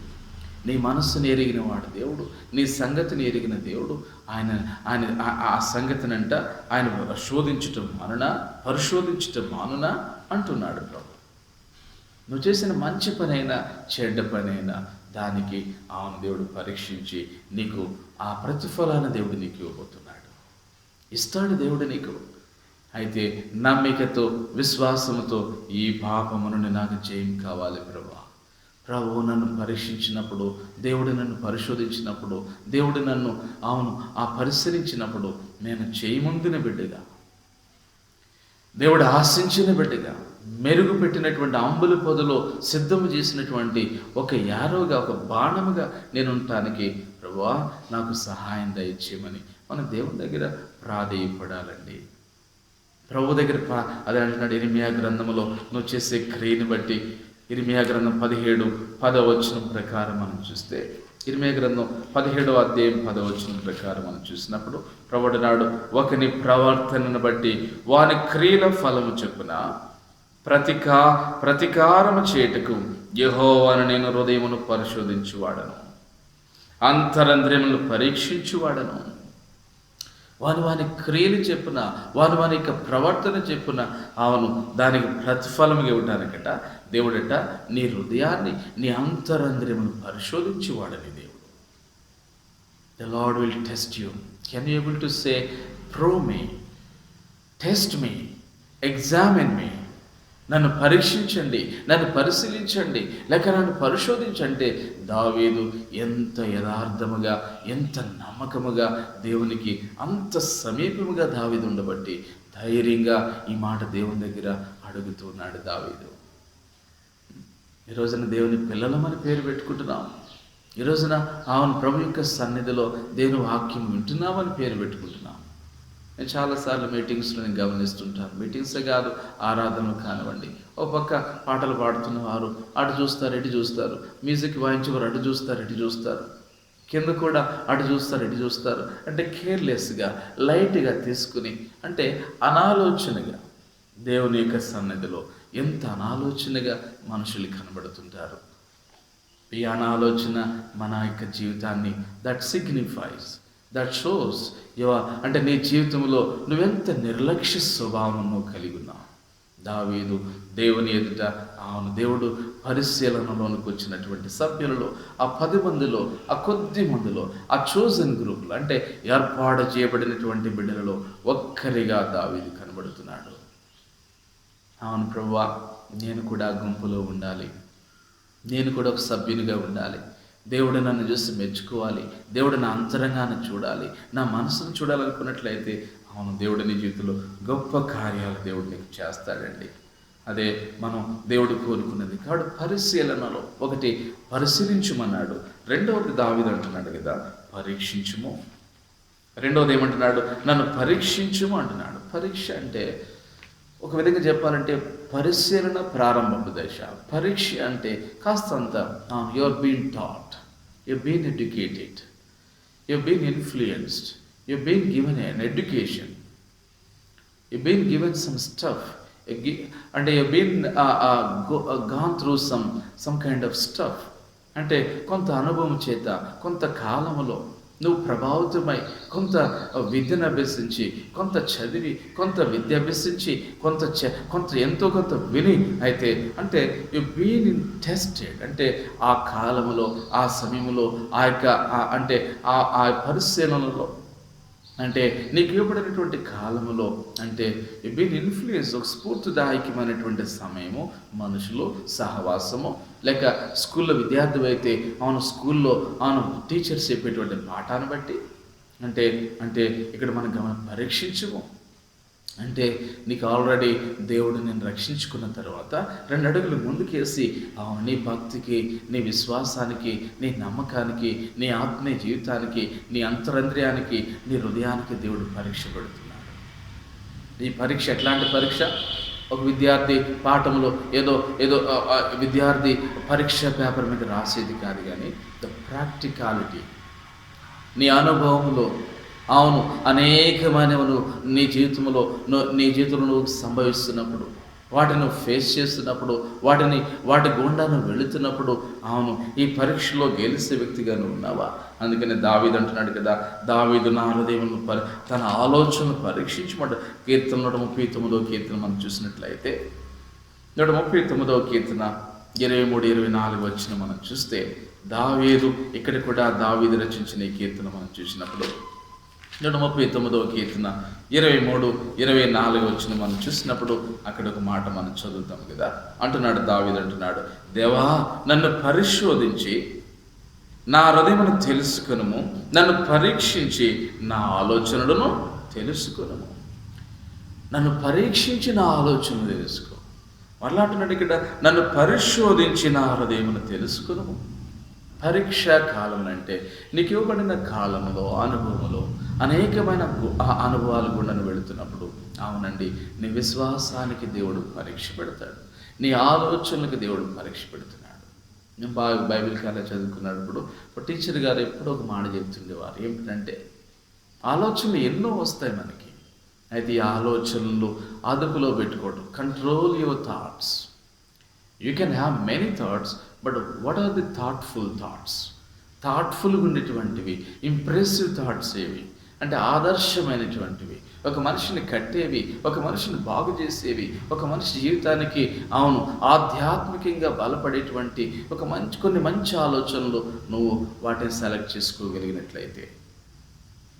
నీ మనస్సును ఎరిగిన వాడు దేవుడు, నీ సంగతిని ఎరిగిన దేవుడు. ఆయన ఆ సంగతినంట ఆయన పరిశోధించటం మానునా అంటున్నాడు ప్రభు. నువ్వు చేసిన మంచి పనైనా చెడ్డ పనైనా దానికి దేవుడు పరీక్షించి నీకు ఆ ప్రతిఫలాన్ని దేవుడు నీకు ఇవ్వబోతున్నాడు, ఇస్తాడు దేవుడు నీకు. అయితే నమ్మికతో, విశ్వాసముతో ఈ పాపము నుండి నాకు జయం కావాలి ప్రభువు నన్ను పరీక్షించినప్పుడు, దేవుడు నన్ను పరిశోధించినప్పుడు, దేవుడు నన్ను పరిశీలించినప్పుడు నేను చేయముందిన బిడ్డగా, దేవుడు ఆశించిన బిడ్డగా, మెరుగు పెట్టినటువంటి అంబుల పొదలో సిద్ధము చేసినటువంటి ఒక యారోగా, ఒక బాణముగా నేను ఉండటానికి ప్రభువా నాకు సహాయం దయచేయమని మన దేవుని దగ్గర ప్రాధేయపడాలండి. ప్రభు దగ్గర అదే అంటున్నాడు ఇర్మియా గ్రంథములో, నువ్వు చేసే క్రియని బట్టి. ఇర్మియా గ్రంథం 17:10 ప్రకారం మనం చూస్తే, ఇర్మియా గ్రంథం 17వ అధ్యాయం 10 ప్రకారం మనం చూసినప్పుడు ప్రభువు నాడు ఒకని ప్రవర్తనను బట్టి వాని క్రియల ఫలము చొప్పున ప్రతికారము చేయుటకు యెహోవాను నేను హృదయమును పరిశోధించువాడను. అంతరంద్రియములను పరీక్షించువాడను. వాని క్రియలు చెప్పున, వాని యొక్క ప్రవర్తన చెప్పున అవును దానికి ప్రతిఫలముగా ఇవ్వటానికట దేవుడట నీ హృదయాన్ని, నీ అంతరంద్రియమును పరిశోధించువాడని దేవుడు. The Lord will test you. Can you able to say, probe me, test me, examine me? నన్ను పరీక్షించండి, నన్ను పరిశీలించండి, లేక నన్ను పరిశోధించంటే దావీదు ఎంత యథార్థముగా, ఎంత నమ్మకముగా దేవునికి అంత సమీపముగా దావీదు ఉండబట్టి ధైర్యంగా ఈ మాట దేవుని దగ్గర అడుగుతున్నాడు దావీదు. ఈ రోజున దేవుని పిల్లలమని పేరు పెట్టుకుంటున్నాం. ఈ రోజున ఆమెను ప్రభు యొక్క సన్నిధిలో దేవుని వాక్యం వింటున్నామని పేరు పెట్టుకుంటున్నాం. నేను చాలాసార్లు మీటింగ్స్లో నేను గమనిస్తుంటాను. మీటింగ్సే కాదు, ఆరాధనలు కానివ్వండి, ఒక పక్క పాటలు పాడుతున్న వారు అటు చూస్తారు ఇటు చూస్తారు, మ్యూజిక్ వాయించేవారు అటు చూస్తారు ఇటు చూస్తారు, కింద కూడా అటు చూస్తారు ఇటు చూస్తారు. అంటే కేర్లెస్గా, లైట్గా తీసుకుని, అంటే అనాలోచనగా దేవుని యొక్క సన్నిధిలో ఎంత అనాలోచనగా మనుషులు కనబడుతుంటారు. ఈ అనాలోచన మన యొక్క జీవితాన్ని దట్ సిగ్నిఫైస్, దట్ షోస్ అంటే నీ జీవితంలో నువ్వెంత నిర్లక్ష్య స్వభావం కలిగి ఉన్నావు. దావీదు దేవుని ఎదుట దేవుడు పరిశీలనలోనికి వచ్చినటువంటి సభ్యులలో, ఆ 10 మందిలో, ఆ కొద్ది మందిలో, ఆ చోజన్ గ్రూప్లో, అంటే ఏర్పాటు చేయబడినటువంటి బిడ్డలలో ఒక్కరిగా దావీదు కనబడుతున్నాడు. అవును ప్రభువా, నేను కూడా గుంపులో ఉండాలి, నేను కూడా ఒక సభ్యునిగా ఉండాలి, దేవుడు నన్ను చూసి మెచ్చుకోవాలి, దేవుడు నా అంతరంగాన్ని చూడాలి, నా మనసును చూడాలనుకున్నట్లయితే అవును దేవుడు నీ జీవితంలో గొప్ప కార్యాలు దేవుడు నీకు చేస్తాడండి. అదే మనం దేవుడు కోరుకున్నది. కాబట్టి పరిశీలనలో ఒకటి పరిశీలించుమన్నాడు, రెండవది దావీదు అంటున్నాడు కదా పరీక్షించుము. రెండవది ఏమంటున్నాడు? నన్ను పరీక్షించుము అంటున్నాడు. పరీక్ష అంటే ఒక విధంగా చెప్పాలంటే పరిశీలన ప్రారంభపు దశ. పరీక్ష అంటే కాస్తంత you are been taught, you been educated, you been influenced, you been given an education, you been given some stuff, అంటే you been gone through some kind of stuff. అంటే కొంత అనుభవం చేత, కొంత కాలంలో నువ్వు ప్రభావితమై కొంత విద్యను అభ్యసించి, కొంత చదివి, కొంత విద్య అభ్యసించి, కొంత ఎంతో కొంత విని, అయితే అంటే యు బీన్ ఇన్ టెస్టెడ్. అంటే ఆ కాలంలో, ఆ సమయంలో, ఆ యొక్క అంటే ఆ పరిశీలనలో, అంటే నీకు ఇవ్వబడినటువంటి కాలంలో, అంటే యు బీన్ ఇన్ఫ్లుయెన్స్, ఒక స్ఫూర్తిదాయకమైనటువంటి సమయము, మనుషులు, సహవాసము, లేక స్కూల్లో విద్యార్థి అయితే స్కూల్లో టీచర్స్ చెప్పేటువంటి పాఠాన్ని బట్టి, అంటే ఇక్కడ మనం పరీక్షించము. అంటే నీకు ఆల్రెడీ దేవుడు నేను రక్షించుకున్న తర్వాత 2 అడుగులు ముందుకేసి నీ భక్తికి, నీ విశ్వాసానికి, నీ నమ్మకానికి, నీ ఆత్మీయ జీవితానికి, నీ అంతరంద్రియానికి, నీ హృదయానికి దేవుడు పరీక్ష పెడుతున్నాడు. ఈ పరీక్ష ఎట్లాంటి పరీక్ష? ఒక విద్యార్థి పాఠంలో ఏదో విద్యార్థి పరీక్ష పేపర్ మీద రాసేది కాదు, కానీ ద ప్రాక్టికాలిటీ, నీ అనుభవంలో అనేకమైనవి నీ జీవితంలో నువ్వు సంభవిస్తున్నప్పుడు, వాటిని నువ్వు ఫేస్ చేస్తున్నప్పుడు, వాటి గుండా నువ్వు వెళుతున్నప్పుడు, ఈ పరీక్షలో గెలిచే వ్యక్తిగా నువ్వు ఉన్నావా? అందుకని దావీదు అంటున్నాడు కదా, దావీదు నా హృదయమును తన ఆలోచనను పరీక్షించమంట. కీర్తన 139వ కీర్తన మనం చూసినట్లయితే 139వ కీర్తన 23-24 వచ్చిన మనం చూస్తే, దావీదు ఇక్కడ కూడా దావీదు రచించిన ఈ కీర్తన మనం చూసినప్పుడు 139వ కీర్తన 23-24 వచ్చిన మనం చూసినప్పుడు అక్కడ ఒక మాట మనం చదువుతాం కదా. అంటున్నాడు దావీదు, అంటున్నాడు, దేవా నన్ను పరిశోధించి నా హృదయమును తెలుసుకొనుము, నన్ను పరీక్షించి నా ఆలోచనలను తెలుసుకొనుము. నన్ను పరీక్షించి నా ఆలోచనలు తెలుసుకో. మళ్ళా అంటున్నాడు ఇక్కడ, నన్ను పరిశోధించి నా హృదయమును తెలుసుకొనుము. పరీక్షా కాలం అంటే నీకు ఇవ్వబడిన కాలంలో, అనుభవంలో అనేకమైన అనుభవాలు గుండా వెళుతున్నప్పుడు, అవునండి, నీ విశ్వాసానికి దేవుడు పరీక్ష పెడతాడు, నీ ఆలోచనలకు దేవుడు పరీక్ష పెడుతున్నాడు. నేను బాగా బైబిల్ కాలేజ్ చదువుకున్నప్పుడు ఒక టీచర్ గారు ఎప్పుడో ఒక మాట చెప్తుండేవారు. ఏమిటంటే, ఆలోచనలు ఎన్నో వస్తాయి మనకి, అయితే ఈ ఆలోచనలు అదుపులో పెట్టుకోవడం. Control your thoughts. You can have many thoughts, but what are the thoughtful thoughts? థాట్ఫుల్గా ఉండేటువంటివి, ఇంప్రెసివ్ థాట్స్ ఏవి అంటే ఆదర్శమైనటువంటివి, ఒక మనిషిని కట్టేవి, ఒక మనిషిని బాగు చేసేవి, ఒక మనిషి జీవితానికి ఆధ్యాత్మికంగా బలపడేటువంటి కొన్ని మంచి ఆలోచనలు నువ్వు వాటిని సెలెక్ట్ చేసుకోగలిగినట్లయితే,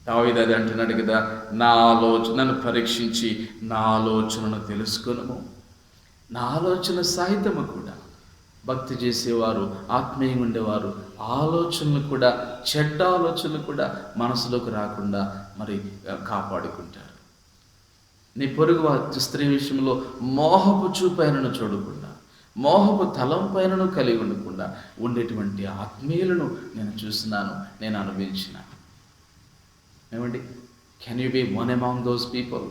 దావీదు అది అంటున్నాడు కదా, నన్ను పరీక్షించి నా ఆలోచనను తెలుసుకొనుము. నా ఆలోచన సహితము కూడా భక్తి చేసేవారు, ఆత్మీయంగా ఉండేవారు ఆలోచనలు కూడా, చెడ్డ ఆలోచనలు కూడా మనసులోకి రాకుండా మరి కాపాడుకుంటారు. నీ పొరుగు స్త్రీ విషయంలో మోహపు చూపైనను చూడకుండా, మోహపు తలంపైనను కలిగి ఉండకుండా ఉండేటువంటి ఆత్మీయులను నేను చూసినాను, నేను అనుభవించినాను. ఏమండి, can you be one among those people?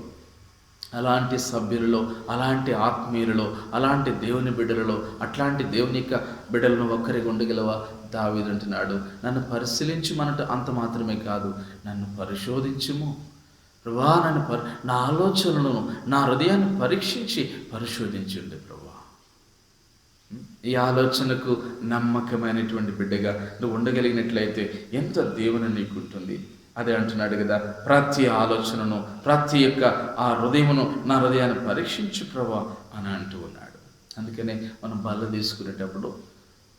అలాంటి సభ్యులలో, అలాంటి ఆత్మీయులలో, అలాంటి దేవుని బిడ్డలలో, అట్లాంటి దేవుని యొక్క బిడ్డలను ఒక్కరిగా ఉండగలవా? దావీదు అంటున్నాడు, నన్ను పరిశీలించుమనట అంత మాత్రమే కాదు, నన్ను పరిశోధించుము ప్రభువా, నా ఆలోచనలను, నా హృదయాన్ని పరీక్షించి పరిశోధించండి ప్రభువా. ఈ ఆలోచనకు నమ్మకమైనటువంటి బిడ్డగా నువ్వు ఉండగలిగినట్లయితే ఎంత దేవుని నీకుంటుంది. అదే అంటున్నాడు కదా, ప్రతి ఆలోచనను, ప్రతి యొక్క ఆ హృదయమును, నా హృదయాన్ని పరీక్షించు ప్రభువా అని అంటూ ఉన్నాడు. అందుకనే మనం బల్ల తీసుకునేటప్పుడు,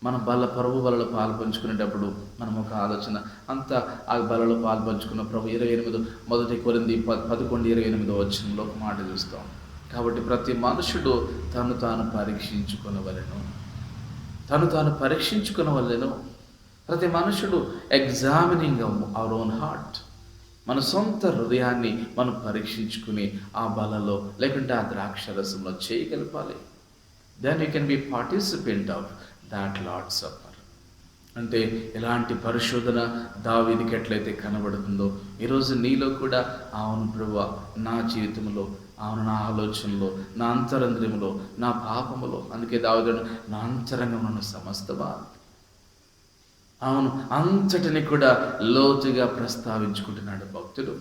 మనం ప్రభు బలలో పాలు పంచుకునేటప్పుడు మనం ఒక ఆలోచన అంతా ఆ బలలో పాలు పంచుకున్న ప్రభు 28 మొదటి కొరింథీ 11:28 వచనంలో ఒక మాట చూస్తాం. కాబట్టి ప్రతి మనుషుడు తను తాను పరీక్షించుకొనవలెను. ప్రతి మనుషుడు ఎగ్జామినింగ్ అవర్ ఓన్ హార్ట్, మన సొంత హృదయాన్ని మనం పరీక్షించుకుని ఆ బలలో లేకుంటే ఆ ద్రాక్షరసంలో చేయగలపాలి. Then you can be participant of that Lord supper. అంటే ఎలాంటి పరిశోధన దావీదుకి ఎట్లయితే కనబడుతుందో ఈరోజు నీలో కూడా, అవును ప్రభువా, నా జీవితంలో, అవును నా ఆలోచనలో, నా అంతరంద్రియములో, నా పాపములో, అందుకే దావీదు నా అంతరంగమున సమస్తమా, అవును అంతటిని కూడా లోతుగా ప్రస్తావించుకుంటున్నాడు భక్తుడు.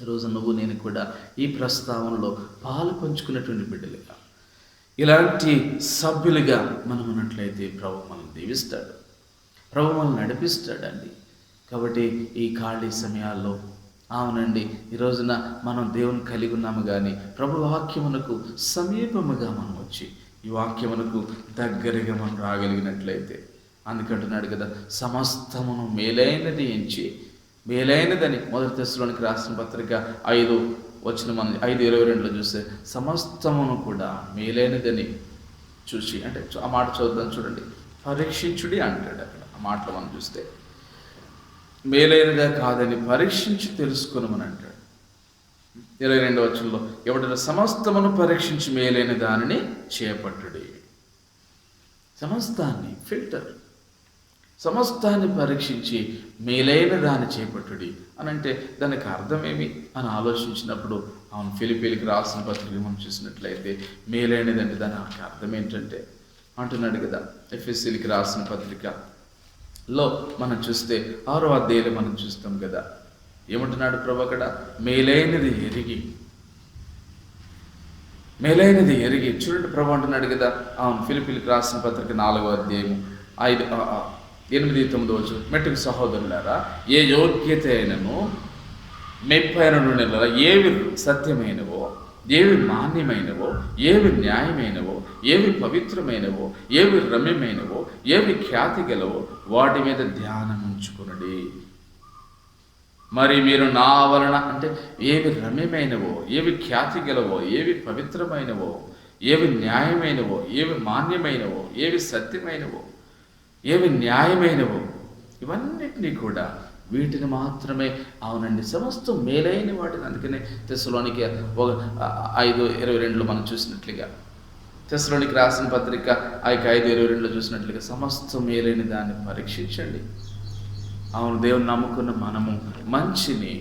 ఈరోజు నువ్వు నేను కూడా ఈ ప్రస్తావనలో పాలు పంచుకున్నటువంటి బిడ్డలుగా, ఇలాంటి సభ్యులుగా మనం ఉన్నట్లయితే ప్రభు మనల్ని దీవిస్తాడు, ప్రభు మనల్ని నడిపిస్తాడండి. కాబట్టి ఈ ఖాళీ సమయాల్లో, అవునండి, ఈ రోజున మనం దేవుని కలిగి ఉన్నాము, కానీ ప్రభు వాక్యమునకు సమీపముగా మనం వచ్చి ఈ వాక్యమునకు దగ్గరగా మనం రాగలిగినట్లయితే, అందుకంటున్నాడు కదా, సమస్తమును మేలైనది ఎంచి, మేలైనదని 1 తెస్సలోనికి రాసిన పత్రిక 5:22 చూస్తే సమస్తమును కూడా మేలైనదని చూసి, అంటే ఆ మాట చదువుతాను చూడండి, పరీక్షించుడి అంటాడు అక్కడ. ఆ మాటలో మనం చూస్తే మేలైనదా కాదని పరీక్షించి తెలుసుకొనమని అంటాడు. 22వ వచనంలో ఎవడైనా సమస్తమును పరీక్షించి మేలైన దానిని చేపట్టుడి. సమస్తాన్ని ఫిల్టర్, సమస్తాన్ని పరీక్షించి మేలైన దాన్ని చేపట్టుడి అని అంటే దానికి అర్థమేమి అని ఆలోచించినప్పుడు, అవును ఫిలిప్పీలకు రాసిన పత్రిక మనం చూసినట్లయితే మేలైనది అంటే దానికి అర్థం ఏంటంటే అంటున్నాడు కదా, ఎఫెసీయులకు రాసిన పత్రికలో మనం చూస్తే 6వ అధ్యాయంలో మనం చూస్తాం కదా, ఏమంటున్నాడు ప్రభు అక్కడ, మేలైనది ఎరిగి చూడండి ప్రభు అంటున్నాడు కదా, అవును ఫిలిప్పీలకు రాసిన పత్రిక 4వ అధ్యాయము 8-9 మెట్టుకు సహోదరులారా, ఏ యోగ్యత అయినను మెప్పైనను ఏవి సత్యమైనవో, ఏవి మాన్యమైనవో, ఏవి న్యాయమైనవో, ఏవి పవిత్రమైనవో, ఏవి రమ్యమైనవో, ఏవి ఖ్యాతి గలవో వాటి మీద ధ్యానం ఉంచుకునడి. మరి మీరు నా వలన, అంటే ఏవి రమ్యమైనవో, ఏవి ఖ్యాతి గలవో, ఏవి పవిత్రమైనవో, ఏవి న్యాయమైనవో, ఏవి మాన్యమైనవో, ఏవి సత్యమైనవో, ఏవి న్యాయమైనవో, ఇవన్నిటినీ కూడా వీటిని మాత్రమే, అవునండి, సమస్తం మేలైన వాటిని. అందుకనే తెస్సలోనికి 5:22 మనం చూసినట్లుగా, తెస్సలోనికి రాసిన పత్రిక 5:22 చూసినట్లుగా సమస్తం మేలైన దాన్ని పరీక్షించండి. అవును, దేవుని నమ్ముకున్న మనము మంచిని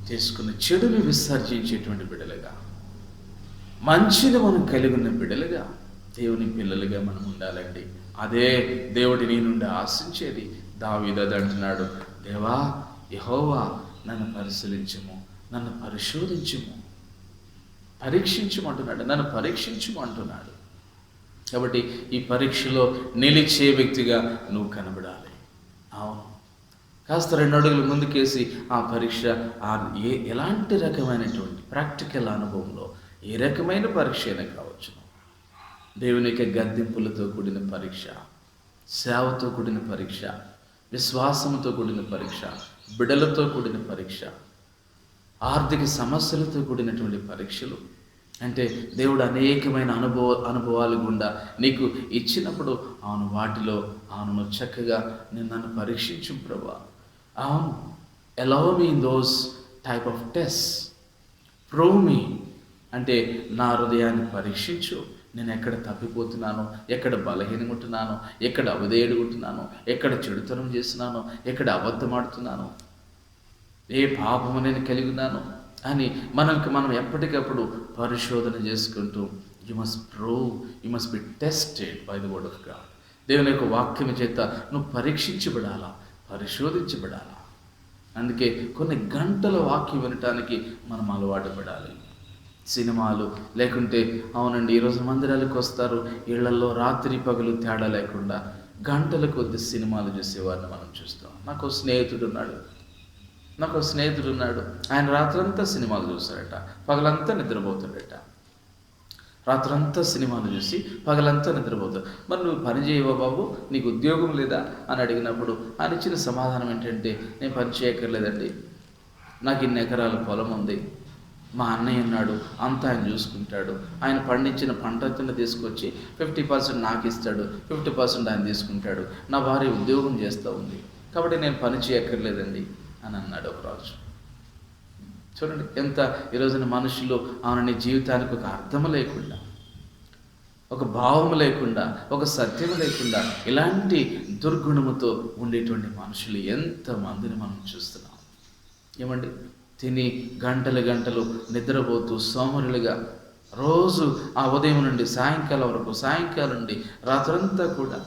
తీసుకుని చెడుని విసర్జించేటువంటి బిడ్డలుగా, మంచిని మనం కలిగి ఉన్న బిడ్డలుగా, దేవుని పిల్లలుగా మనం ఉండాలండి. అదే దేవుడి నీ నుండి ఆశించేది. దావీదు అది అంటున్నాడు, దేవా యెహోవా నన్ను పరిశీలించుము, నన్ను పరిశోధించుము, పరీక్షించమంటున్నాడు, నన్ను పరీక్షించమంటున్నాడు. కాబట్టి ఈ పరీక్షలో నిలిచే వ్యక్తిగా నువ్వు కనబడాలి. అవును, కాస్త 2 అడుగులు ముందుకేసి ఆ పరీక్ష ఎలాంటి రకమైనటువంటి ప్రాక్టికల్ అనుభవంలో ఏ రకమైన పరీక్ష అయినా కావచ్చును. దేవుని యొక్క గద్దింపులతో కూడిన పరీక్ష, సేవతో కూడిన పరీక్ష, విశ్వాసంతో కూడిన పరీక్ష, బిడలతో కూడిన పరీక్ష, ఆర్థిక సమస్యలతో కూడినటువంటి పరీక్షలు, అంటే దేవుడు అనేకమైన అనుభవాలు గుండా నీకు ఇచ్చినప్పుడు అవును వాటిలో అవును చక్కగా నేను నన్ను పరీక్షించు ప్రభా, అవును allow me in those type of tests, prove me, అంటే నా హృదయాన్ని పరీక్షించు. నేను ఎక్కడ తప్పిపోతున్నాను, ఎక్కడ బలహీనగుంటున్నాను, ఎక్కడ అవిధేయుడుగుంటున్నాను, ఎక్కడ చెడుతనం చేస్తున్నాను, ఎక్కడ అబద్ధమాడుతున్నాను, ఏ పాపము నేను కలిగి ఉన్నాను అని మనం ఎప్పటికప్పుడు పరిశోధన చేసుకుంటూ you must be tested by the word of God. దేవుని యొక్క వాక్యం చేత నువ్వు పరీక్షించబడాలా, పరిశోధించబడాలా. అందుకే కొన్ని గంటల వాక్యం వినటానికి మనం అలవాటు పడాలి. సినిమాలు లేకుంటే అవునండి ఈరోజు మందిరాలకు వస్తారు, ఇళ్లలో రాత్రి పగలు తేడా లేకుండా గంటల కొద్ది సినిమాలు చూసేవారిని మనం చూస్తాం. నాకు స్నేహితుడు ఉన్నాడు, ఆయన రాత్రంతా సినిమాలు చూస్తాడట, పగలంతా నిద్రపోతాడట. రాత్రంతా సినిమాలు చూసి పగలంతా నిద్రపోతాడు. మరి నువ్వు పని చేయవా బాబు, నీకు ఉద్యోగం లేదా అని అడిగినప్పుడు ఆయన ఇచ్చిన సమాధానం ఏంటంటే, నేను పని చేయక్కర్లేదండి, నాకు ఇన్ని ఎకరాల పొలం ఉంది, మా అన్నయ్య ఉన్నాడు, అంతా ఆయన చూసుకుంటాడు, ఆయన పండించిన పంటను తీసుకొచ్చి 50% నాకు ఇస్తాడు, 50% ఆయన తీసుకుంటాడు, నా భార్య ఉద్యోగం చేస్తూ ఉంది, కాబట్టి నేను పని చేయక్కర్లేదండి అని అన్నాడు ఒక రాజు. చూడండి ఎంత ఈరోజున మనుషులు అవునని జీవితానికి ఒక అర్థం లేకుండా, ఒక భావం లేకుండా, ఒక సత్యం లేకుండా ఇలాంటి దుర్గుణముతో ఉండేటువంటి మనుషులు ఎంతమందిని మనం చూస్తున్నాం. ఏమండి, తిని గంటలు నిద్రపోతూ సోమరులుగా రోజు ఆ ఉదయం నుండి సాయంకాలం వరకు, సాయంకాలం నుండి రాత్రంతా కూడా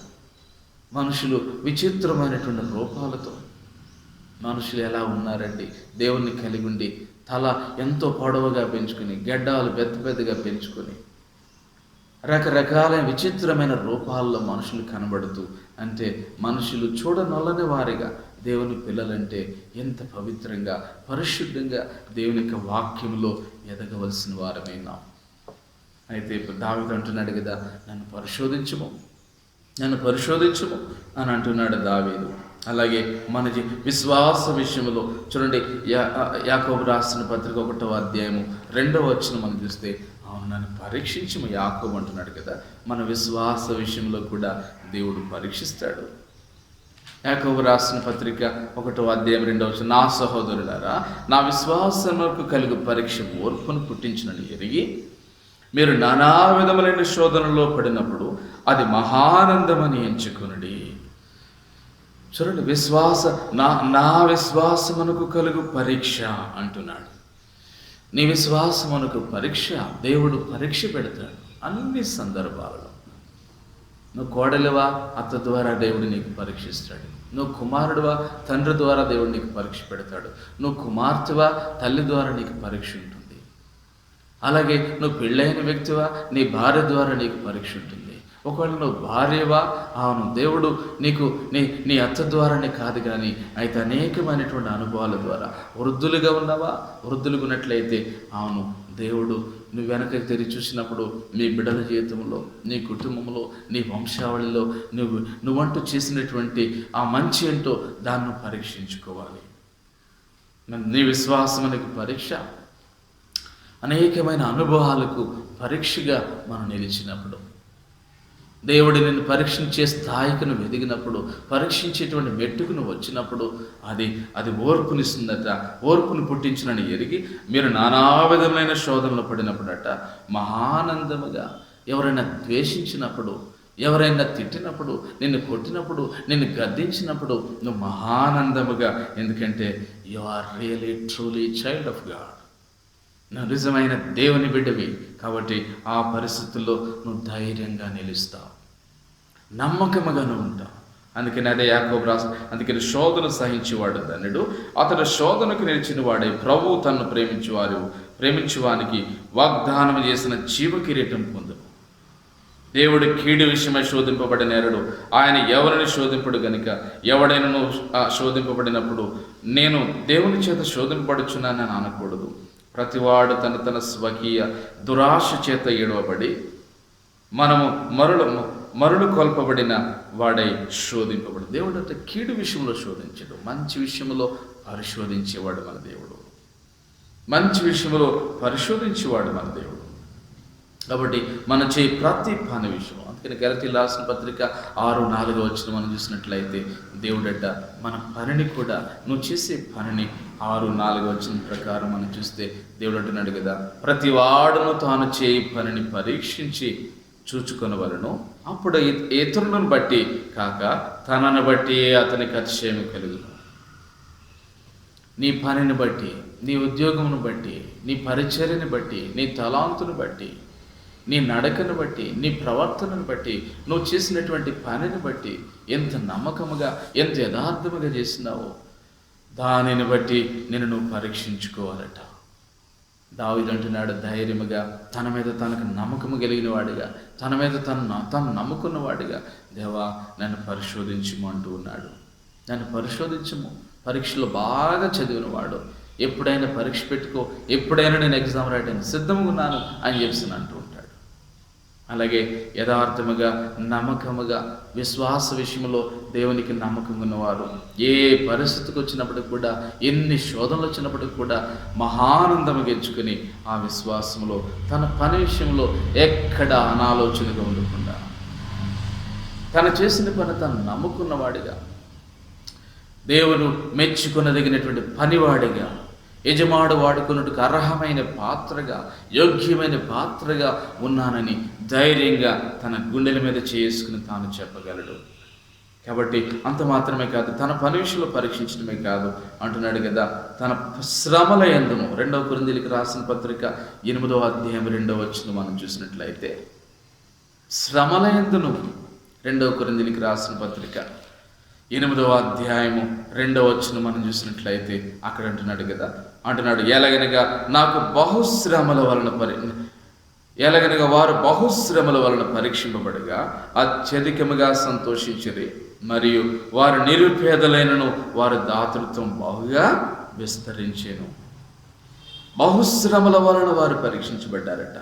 మనుషులు విచిత్రమైనటువంటి రూపాలతో మనుషులు ఎలా ఉన్నారండి, దేవుణ్ణి కలిగి ఉండి తల ఎంతో పొడవుగా పెంచుకొని, గెడ్డాలు పెద్దగా పెంచుకొని, రకరకాలైన విచిత్రమైన రూపాల్లో మనుషులు కనబడుతూ, అంటే మనుషులు చూడనొల్లని వారిగా దేవుని పిల్లలంటే ఎంత పవిత్రంగా పరిశుద్ధంగా దేవుని యొక్క వాక్యంలో ఎదగవలసిన వారమైనాం. అయితే ఇప్పుడు దావీదు అంటున్నాడు కదా, నన్ను పరిశోధించుము అని అంటున్నాడు దావీదు. అలాగే మన విశ్వాస విషయంలో చూడండి, యాకోబు రాసిన పత్రిక 1వ అధ్యాయము 2వ వచనం మనం చూస్తే, అవును నన్ను పరీక్షించుము యాకోబు అంటున్నాడు కదా. మన విశ్వాస విషయంలో కూడా దేవుడు పరీక్షిస్తాడు. యాకోబు రాసిన పత్రిక 1వ అధ్యాయం 2వ వచనం, నా సహోదరులారా, నా విశ్వాసమునకు కలుగు పరీక్ష ఓర్పును పుట్టించునని ఎరిగి మీరు నానా విధములైన శోధనలో పడినప్పుడు అది మహానందమని ఎంచుకొనుడి. చూడండి, నా విశ్వాసమునకు కలుగు పరీక్ష అంటున్నాడు. నీ విశ్వాసమునకు పరీక్ష, దేవుడు పరీక్ష పెడతాడు అన్ని సందర్భాలలో. నువ్వు కోడలివా, అత్త ద్వారా దేవుడు నీకు పరీక్షిస్తాడు. నువ్వు కుమారుడువా, తండ్రి ద్వారా దేవుడు నీకు పరీక్ష పెడతాడు. నువ్వు కుమార్తెవా, తల్లి ద్వారా నీకు పరీక్ష ఉంటుంది. అలాగే నువ్వు పెళ్ళైన వ్యక్తివా, నీ భార్య ద్వారా నీకు పరీక్ష ఉంటుంది. ఒకవేళ నువ్వు భార్యవా, అవును దేవుడు నీకు నీ అత్త ద్వారానే కాదు కానీ అయితే అనేకమైనటువంటి అనుభవాల ద్వారా. వృద్ధులుగా ఉన్నావా, వృద్ధులుగా ఉన్నట్లయితే అవును దేవుడు నువ్వు వెనక్కి తిరిగి చూసినప్పుడు నీ బిడ్డల జీవితంలో, నీ కుటుంబంలో, నీ వంశావళిలో నువ్వంటూ చేసినటువంటి ఆ మంచి ఏంటో దాన్ని పరీక్షించుకోవాలి. నీ విశ్వాసం అనేది పరీక్ష. అనేకమైన అనుభవాలకు పరీక్షగా మనం నిలిచినప్పుడు, దేవుడు నిన్ను పరీక్షించే స్థాయికి నువ్వు ఎదిగినప్పుడు, పరీక్షించేటువంటి మెట్టుకు నువ్వు వచ్చినప్పుడు అది ఓర్పునిస్తుందట. ఓర్పును పుట్టించునని ఎరిగి మీరు నానా విధమైన శోధనలు పడినప్పుడట మహానందముగా. ఎవరైనా ద్వేషించినప్పుడు, ఎవరైనా తిట్టినప్పుడు, నిన్ను కొట్టినప్పుడు, నిన్ను గద్దించినప్పుడు నువ్వు మహానందముగా, ఎందుకంటే you are really truly child of God. నువ్వు నిజమైన దేవుని బిడ్డవి కాబట్టి ఆ పరిస్థితుల్లో నువ్వు ధైర్యంగా నిలుస్తావు, నమ్మకముగా నువ్వు ఉంటావు. అందుకని అదే యాకోబు రాసు, అందుకని శోధన సహించేవాడు ధన్యుడు, అతడు శోధనకు నిలిచిన వాడే ప్రభువు తనను ప్రేమించువానికి వాగ్దానం చేసిన జీవ కిరీటం పొందు. దేవుడు కీడు విషయమై శోధింపబడిన ఎరడు, ఆయన ఎవరిని శోధింపడు గనుక ఎవడైనను శోధింపబడినప్పుడు నేను దేవుని చేత శోధింపబడుచున్నానని అనకూడదు. ప్రతివాడు తన స్వకీయ దురాశ చేత ఏడవబడి మనము మరులు కొల్పబడిన వాడై శోధింపబడు. దేవుడు అంటే కీడు విషయంలో శోధించడు, మంచి విషయంలో పరిశోధించేవాడు మన దేవుడు. మంచి విషయంలో పరిశోధించేవాడు మన దేవుడు. కాబట్టి మనం చేయి ప్రతి పని విషయం, అందుకని గలతీయులకు రాసిన పత్రిక 6:4 మనం చూసినట్లయితే దేవుడట మన పనిని కూడా, నువ్వు చేసే పనిని 6:4 ప్రకారం మనం చూస్తే దేవుడు అంటున్నాడు కదా, ప్రతి వాడును తాను చేయి పనిని పరీక్షించి చూచుకొనవలెను, అప్పుడు ఇతరులను బట్టి కాక తనను బట్టి అతనికి అతిశయం కలుగును. నీ పనిని బట్టి, నీ ఉద్యోగమును బట్టి, నీ పరిచర్యని బట్టి, నీ తలాంతును బట్టి, నీ నడకను బట్టి, నీ ప్రవర్తనను బట్టి, నువ్వు చేసినటువంటి పనిని బట్టి ఎంత నమ్మకముగా, ఎంత యథార్థముగా చేసినావో దానిని బట్టి నువ్వు పరీక్షించుకోవాలట. దావీదు అంటున్నాడు ధైర్యముగా, తన మీద తనకు నమ్మకము కలిగిన వాడిగా, తన మీద తను నమ్ముకున్నవాడిగా, దేవా నన్ను పరిశోధించుము అంటూ ఉన్నాడు. నన్ను పరిశోధించము. పరీక్షలో బాగా చదివినవాడు ఎప్పుడైనా పరీక్ష పెట్టుకో, ఎప్పుడైనా నేను ఎగ్జామ్ రాయడానికి సిద్ధంగా ఉన్నాను అని చెప్పి అంటూ ఉంటాడు. అలాగే యథార్థముగా, నమ్మకముగా, విశ్వాస విషయంలో దేవునికి నమ్మకంగా ఉన్నవారు ఏ పరిస్థితికి వచ్చినప్పటికి కూడా, ఎన్ని శోధనలు వచ్చినప్పటికి కూడా మహానందము గెలుచుకుని ఆ విశ్వాసంలో తన పని విషయంలో ఎక్కడ అనాలోచనగా ఉండకుండా తను చేసిన పని తను నమ్ముకున్నవాడిగా, దేవుడు మెచ్చుకొనదగినటువంటి పనివాడిగా, యజమాడు వాడుకున్నట్టుకు అర్హమైన పాత్రగా, యోగ్యమైన పాత్రగా ఉన్నానని ధైర్యంగా తన గుండెల మీద చేసుకుని తాను చెప్పగలడు. కాబట్టి అంత మాత్రమే కాదు, తన పని విషయంలో పరీక్షించడమే కాదు అంటున్నాడు కదా, తన శ్రమల యందును. 2 కొరింథీయులకు రాసిన పత్రిక 8:2 మనం చూసినట్లయితే, శ్రమల యందును 2 కొరింథీయులకు రాసిన పత్రిక 8:2 మనం చూసినట్లయితే అక్కడ అంటున్నాడు ఎలాగనగా నాకు బహుశ్రమల వలన వారు బహుశ్రమల వలన పరీక్షింపబడగా అత్యధికముగా సంతోషించిరి, మరియు వారు నిరుపేదలైనను వారి దాతృత్వం బహుగా విస్తరించెను. బహుశ్రమల వలన వారు పరీక్షించబడ్డారట.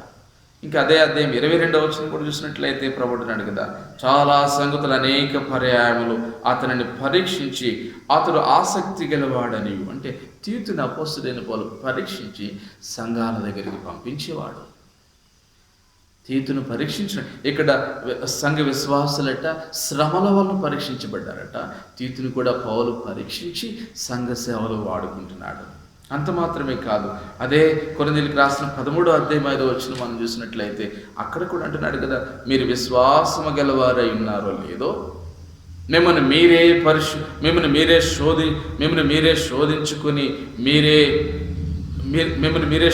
ఇంకా అదే అధ్యాయం 22 కూడా చూసినట్లయితే ప్రభుడున్నాడు కదా, చాలా సంగతులు అనేక పర్యాయములు అతనిని పరీక్షించి అతడు ఆసక్తి గలవాడని, అంటే తీతుని అపోస్తలుడైన పౌలు పరీక్షించి సంఘాల దగ్గరికి పంపించేవాడు. తీతును పరీక్షించిన, ఇక్కడ సంఘ విశ్వాసులట శ్రమల వలన పరీక్షించబడ్డారట. తీతుని కూడా పౌలు పరీక్షించి సంఘ సేవలు వాడుకుంటున్నాడు. అంత మాత్రమే కాదు, అదే కొరింథీయులకు రాసిన 13:5 మనం చూసినట్లయితే అక్కడ కూడా అంటున్నాడు కదా, మీరు విశ్వాసము గలవారై ఉన్నారో లేదో మిమ్మల్ని మీరే శోధించుకుని మిమ్మల్ని మీరే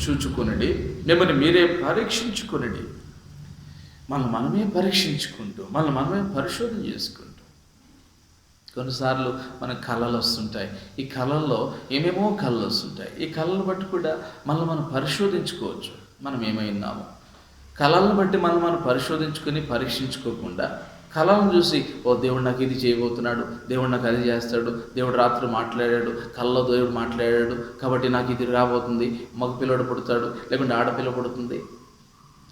చూచుకునండి, మిమ్మల్ని మీరే పరీక్షించుకునండి. మనమే పరీక్షించుకుంటూ మనమే పరిశోధన చేసుకుంటూ, కొన్నిసార్లు మనకు కళలు వస్తుంటాయి. ఈ కళల్లో ఏమేమో కళలు వస్తుంటాయి. ఈ కళలను బట్టి కూడా మనం పరిశోధించుకోవచ్చు, మనం ఏమైనాము. కళలను బట్టి మనం పరిశోధించుకొని పరీక్షించుకోకుండా కళలను చూసి, ఓ దేవుడు నాకు ఇది చేయబోతున్నాడు, దేవుడు నాకు అది చేస్తాడు, దేవుడు రాత్రి మాట్లాడాడు, కళలో దేవుడు మాట్లాడాడు కాబట్టి నాకు ఇది రాబోతుంది, మగ పిల్లడు పుడతాడు లేకుంటే ఆడపిల్ల పుడుతుంది,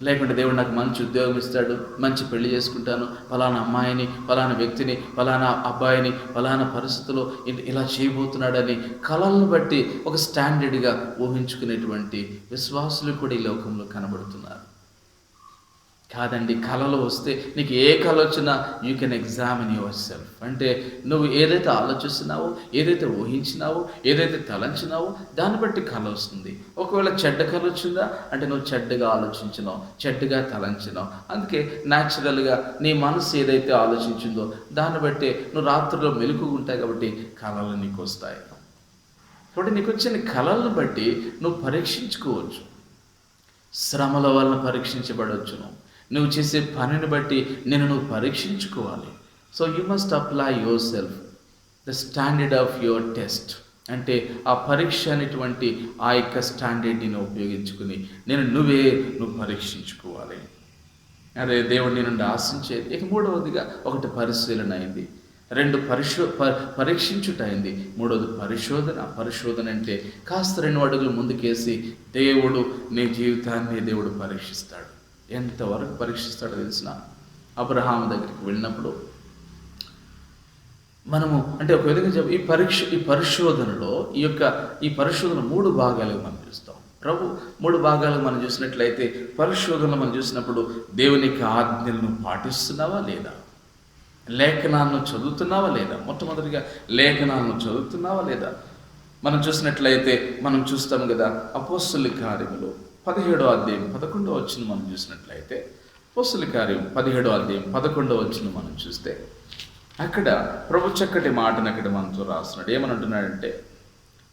లేకుంటే దేవుడు నాకు మంచి ఉద్యోగం ఇస్తాడు, మంచి పెళ్లి చేసుకుంటాను, ఫలానా అమ్మాయిని, ఫలానా వ్యక్తిని, ఫలానా అబ్బాయిని, ఫలానా పరిస్థితుల్లో ఇలా చేయబోతున్నాడని కళలను బట్టి ఒక స్టాండర్డ్గా ఊహించుకునేటువంటి విశ్వాసులు కూడా ఈ లోకంలో కనబడుతున్నారు. కాదండి, కళలు వస్తే నీకు ఏ కళ వచ్చినా you can examine your self. అంటే నువ్వు ఏదైతే ఆలోచిస్తున్నావో, ఏదైతే ఊహించినావో, ఏదైతే తలంచినావో దాన్ని బట్టి కళ వస్తుంది. ఒకవేళ చెడ్డ కళ వచ్చిందా అంటే నువ్వు చెడ్డగా ఆలోచించినావు, చెడ్డగా తలంచినావు. అందుకే న్యాచురల్గా నీ మనసు ఏదైతే ఆలోచించిందో దాన్ని బట్టి నువ్వు రాత్రిలో మెలకుగా ఉంటాయి కాబట్టి కళలు నీకు వస్తాయి. కాబట్టి నీకు వచ్చిన కళలను బట్టి నువ్వు పరీక్షించుకోవచ్చు. శ్రమల వలన పరీక్షించబడవచ్చును. నువ్వు చేసే పనిని బట్టి నువ్వు పరీక్షించుకోవాలి. So you must apply yourself the standard of your test. అంటే ఆ పరీక్ష అనేటువంటి ఆ యొక్క స్టాండర్డ్ని ఉపయోగించుకుని నువ్వు పరీక్షించుకోవాలి. అదే దేవుడి నుండి ఆశించేది. ఇక మూడవదిగా ఒకటి పరిశీలన అయింది, రెండు పరీక్షించుట అయింది, మూడవది పరిశోధన అంటే కాస్త 2 అడుగులు ముందుకేసి దేవుడు నీ జీవితాన్ని దేవుడు పరీక్షిస్తాడు. ఎంతవరకు పరీక్షిస్తాడో తెలిసిన, అబ్రహాము దగ్గరికి వెళ్ళినప్పుడు మనము అంటే ఒక విధంగా ఈ పరిశోధనలో ఈ పరిశోధన 3 భాగాలుగా మనం చూస్తాం. ప్రభు 3 భాగాలుగా మనం చూసినట్లయితే, పరిశోధనలో మనం చూసినప్పుడు దేవునికి ఆజ్ఞలను పాటిస్తున్నావా లేదా, లేఖనాలను చదువుతున్నావా లేదా, మొట్టమొదటిగా లేఖనాలను చదువుతున్నావా లేదా. మనం చూసినట్లయితే మనం చూస్తాం కదా, అపోస్తలుల కార్యములు 17వ అధ్యాయం 11వ వచనం మనం చూసినట్లయితే, అపోస్తలుల కార్యం 17వ అధ్యాయం 11వ వచనం మనం చూస్తే, అక్కడ ప్రభు చక్కటి మాటను అక్కడ మనతో రాస్తున్నాడు. ఏమనంటున్నాడంటే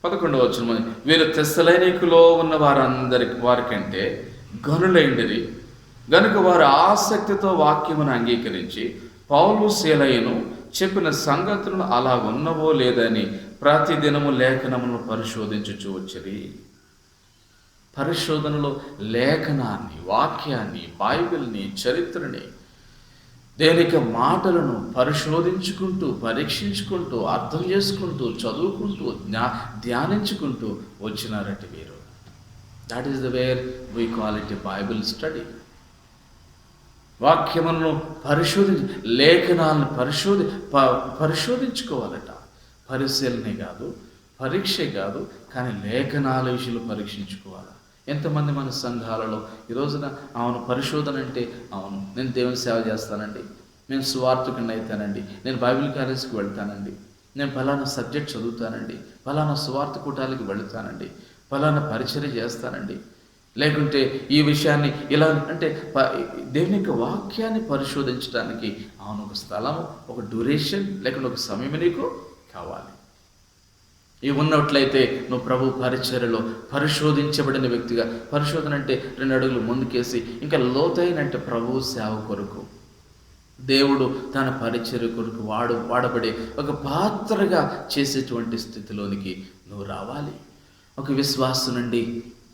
11వ వచనం, వీరు తెస్సలోనికలో ఉన్న వారికంటే గనులైండిరి గనుక వారు ఆసక్తితో వాక్యమును అంగీకరించి పౌలు శీలయును చెప్పిన సంగతులను అలా ఉన్నవో లేదని ప్రతిదినము లేఖనములను పరిశోధించుచూ వచ్చిరి. పరిశోధనలో లేఖనాన్ని, వాక్యాన్ని, బైబిల్ని, చరిత్రని, దేనిక మాటలను పరిశోధించుకుంటూ, పరీక్షించుకుంటూ, అర్థం చేసుకుంటూ, చదువుకుంటూ, ధ్యానించుకుంటూ వచ్చినారట వీరు. That is the where we call it a Bible study. వాక్యములను లేఖనాలను పరిశోధించుకోవాలట. పరిశీలనే కాదు, పరీక్ష కాదు, కానీ లేఖనాల విషయంలో పరీక్షించుకోవాలి. ఎంతమంది మన సంఘాలలో ఈ రోజున అవును పరిశోధన అంటే, అవును నేను దేవుని సేవ చేస్తానండి, నేను సువార్థకుడిని అవుతానండి, నేను బైబిల్ కాలేజీకి వెళ్తానండి, నేను ఫలానా సబ్జెక్ట్ చదువుతానండి, ఫలానా సువార్థ కూటాలకి వెళుతానండి, ఫలానా పరిచర్య చేస్తానండి, లేకుంటే ఈ విషయాన్ని ఇలా అంటే దేవుని యొక్క వాక్యాన్ని పరిశోధించడానికి అవును ఒక స్థలము, ఒక డ్యూరేషన్, లేకుంటే ఒక సమయం నీకు కావాలి. ఇవి ఉన్నట్లయితే నువ్వు ప్రభు పరిచర్యలో పరిశోధించబడిన వ్యక్తిగా, పరిశోధన అంటే 2 అడుగులు ముందుకేసి ఇంకా లోతైనంటే ప్రభు సేవ కొరకు, దేవుడు తన పరిచర్య కొరకు వాడబడే ఒక పాత్రగా చేసేటువంటి స్థితిలోనికి నువ్వు రావాలి. ఒక విశ్వాసు నుండి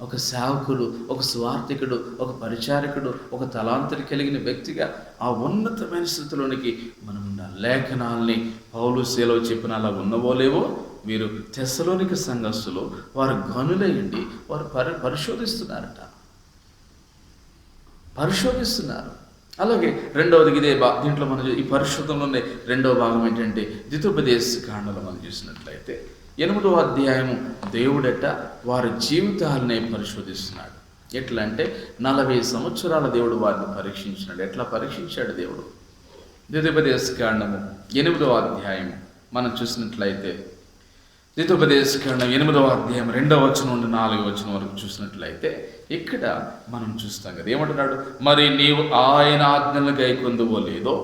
ఒక సేవకుడు, ఒక సువార్థికుడు, ఒక పరిచారకుడు, ఒక తలాంతరి కలిగిన వ్యక్తిగా ఆ ఉన్నతమైన స్థితిలోనికి మనం లేఖనాల్ని పౌలు శీల చెప్పిన అలా ఉన్నవో లేవో వీరు తెస్సలోనిక సంఘస్థులు వారు గనులయ్యండి వారు పరిశోధిస్తున్నారు. అలాగే రెండవది ఇదే దీంట్లో మనం ఈ పరిశోధనలోనే రెండవ భాగం ఏంటంటే ద్వితోపదేశ కాండలో మనం చూసినట్లయితే 8వ అధ్యాయము దేవుడట వారి జీవితాలనే పరిశోధిస్తున్నాడు. ఎట్లా అంటే 40 సంవత్సరాల దేవుడు వారిని పరీక్షించినాడు. ఎట్లా పరీక్షించాడు దేవుడు? ద్వితోపదేశ కాండము 8వ అధ్యాయం మనం చూసినట్లయితే, ద్వితోపదేశ కాండం 8వ అధ్యాయం 2వ వచనం నుండి 4వ వచనం వరకు చూసినట్లయితే ఇక్కడ మనం చూస్తాం కదా, ఏమంటున్నాడు? మరి నీవు ఆయన ఆజ్ఞలను గైకొందువో లేదో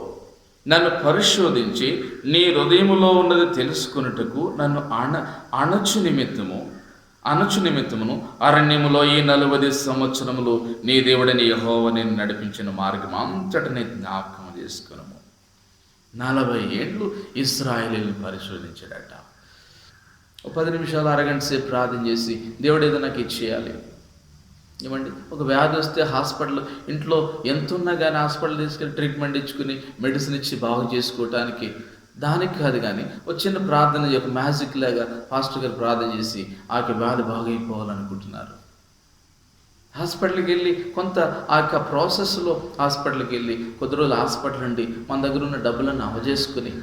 నన్ను పరిశోధించి నీ హృదయములో ఉన్నది తెలుసుకొనుటకు నన్ను అణచు నిమిత్తమును అరణ్యములో ఈ 40 సంవత్సరములు నీ దేవుడని యెహోవా నేను నడిపించిన మార్గం అంతటిని జ్ఞాపకం చేసుకున్నాము. 40 ఏళ్ళు ఇశ్రాయేలుని పరిశోధించాడట. 10 నిమిషాలు, అరగంట సేపు ప్రార్థన చేసి దేవుడు ఏదో నాకు ఇచ్చేయాలి. ఏమండి, ఒక వ్యాధి వస్తే హాస్పిటల్, ఇంట్లో ఎంత ఉన్నా కానీ హాస్పిటల్ తీసుకెళ్ళి ట్రీట్మెంట్ ఇచ్చుకుని మెడిసిన్ ఇచ్చి బాగు చేసుకోవటానికి దానికి కాదు, కానీ ఒక చిన్న ప్రార్థన, ఒక మ్యాజిక్ లాగా పాస్టర్ గారు ప్రార్థన చేసి ఆ వ్యాధి బాగైపోవాలనుకుంటున్నారు. హాస్పిటల్కి వెళ్ళి కొంత ఆ యొక్క ప్రాసెస్లో హాస్పిటల్కి వెళ్ళి కొద్ది రోజులు హాస్పిటల్ నుండి మన దగ్గర ఉన్న డబ్బులను అవజేసుకుని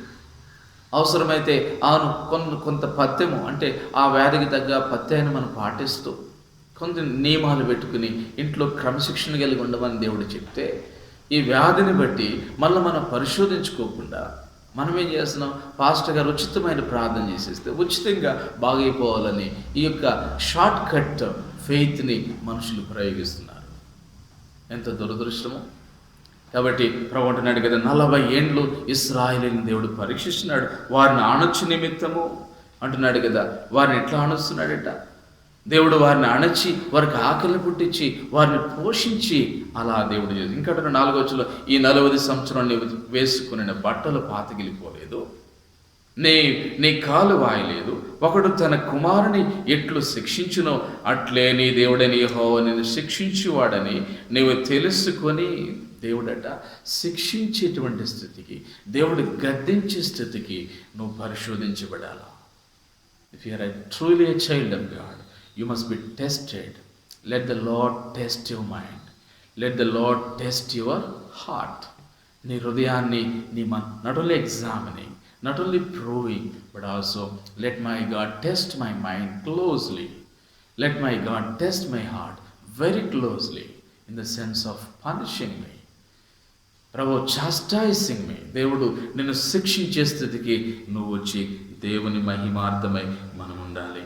అవసరమైతే కొంత పథ్యము అంటే ఆ వ్యాధికి తగ్గ పథ్యాన్ని మనం పాటిస్తూ కొంత నియమాలు పెట్టుకుని ఇంట్లో క్రమశిక్షణ కలిగి ఉండమని దేవుడు చెప్తే, ఈ వ్యాధిని బట్టి మళ్ళీ మనం పరిశోధించుకోకుండా మనం ఏం చేస్తున్నాం? పాస్టర్ గారు ఉచితమైన ప్రార్థన చేసేస్తే ఉచితంగా బాగైపోవాలని ఈ యొక్క షార్ట్ కట్ ఫెయిత్ని మనుషులు ప్రయోగిస్తున్నారు. ఎంత దురదృష్టమో. కాబట్టి ప్రభు అంటున్నాడు కదా, 40 ఏండ్లు ఇశ్రాయేలుని దేవుడు పరీక్షిస్తున్నాడు, వారిని అణచు నిమిత్తము అంటున్నాడు కదా. వారిని ఎట్లా అణుస్తున్నాడట? దేవుడు వారిని అణచి వారికి ఆకలిని పుట్టించి వారిని పోషించి అలా దేవుడు చేసి ఇంకా 4వ వచనంలో ఈ 40 సంవత్సరాలు నీవు వేసుకుని బట్టలు పాతగిలిపోలేదు, నీ కాలు వాయలేదు, ఒకడు తన కుమారుని ఎట్లు శిక్షించునో అట్లే నీ దేవుడని యెహోవా నిన్ను శిక్షించువాడని నీవు తెలుసుకొని దేవుడట శిక్షించేటువంటి స్థితికి, దేవుడు గద్దించే స్థితికి నువ్వు పరిశోధించబడాలా. If you are truly a child of God, you must be tested. Let the Lord test your mind, let the Lord test your heart. నీ హృదయాన్ని not only examining, not only proving, but also let my God test my mind closely. Let my God test my heart very closely in the sense of punishing me. ప్రభు చాస్టైజింగ్ మీ. దేవుడు నిన్ను శిక్షించే స్థితికి నువ్వు వచ్చి దేవుని మహిమార్థమై మనం ఉండాలి.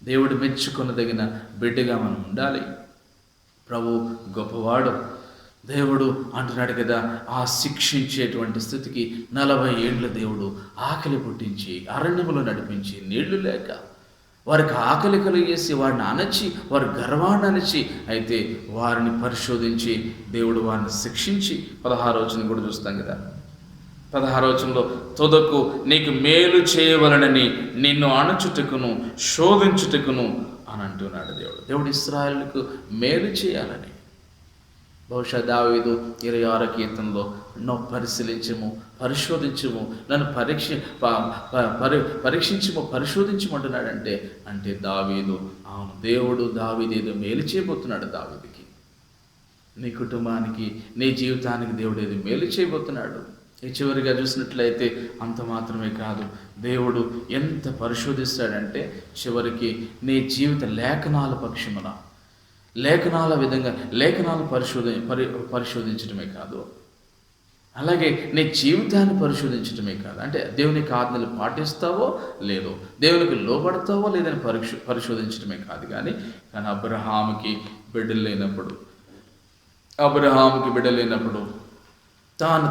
దేవుడు మెచ్చుకొనదగిన బిడ్డగా మనం ఉండాలి. ప్రభు గొప్పవాడు. దేవుడు అంటున్నాడు కదా, ఆ శిక్షించేటువంటి స్థితికి 40 ఏళ్ళు దేవుడు ఆకలి పుట్టించి అరణ్యములో నడిపించి, నీళ్లు లేక వారికి ఆకలి కలిగేసి వారిని అణచి, వారి గర్వాన్ని అణచి, అయితే వారిని పరిశోధించి దేవుడు వారిని శిక్షించి 16వ వచనం కూడా చూస్తాం కదా. 16వ వచనంలో తుదకు నీకు మేలు చేయవలనని నిన్ను అణచుటకును శోధించుటకును అని అంటున్నాడు దేవుడు. దేవుడు ఇశ్రాయేలుకు మేలు చేయాలని. బహుశా దావీదు 26వ కీర్తనలో నన్ను పరిశీలించము, పరిశోధించము, నన్ను పరీక్షించము, పరిశోధించమంటున్నాడంటే అంటే దావీదు, అవును, దేవుడు దావీదు ఏదో మేలు చేయబోతున్నాడు. దావీదుకి, నీ కుటుంబానికి, నీ జీవితానికి దేవుడు ఏదో మేలు చేయబోతున్నాడు. ఈ చివరిగా చూసినట్లయితే అంత మాత్రమే కాదు, దేవుడు ఎంత పరిశోధిస్తాడంటే చివరికి నీ జీవిత లేఖనాల పక్షమున, లేఖనాల విధంగా లేఖనాలు పరిశోధించడమే కాదు, అలాగే నీ జీవితాన్ని పరిశోధించడమే కాదు. అంటే దేవునికి ఆజ్ఞలు పాటిస్తావో లేదో, దేవునికి లోబడతావో లేదని పరిశోధించడమే కాదు. కానీ అబ్రహాముకి బిడ్డలు లేనప్పుడు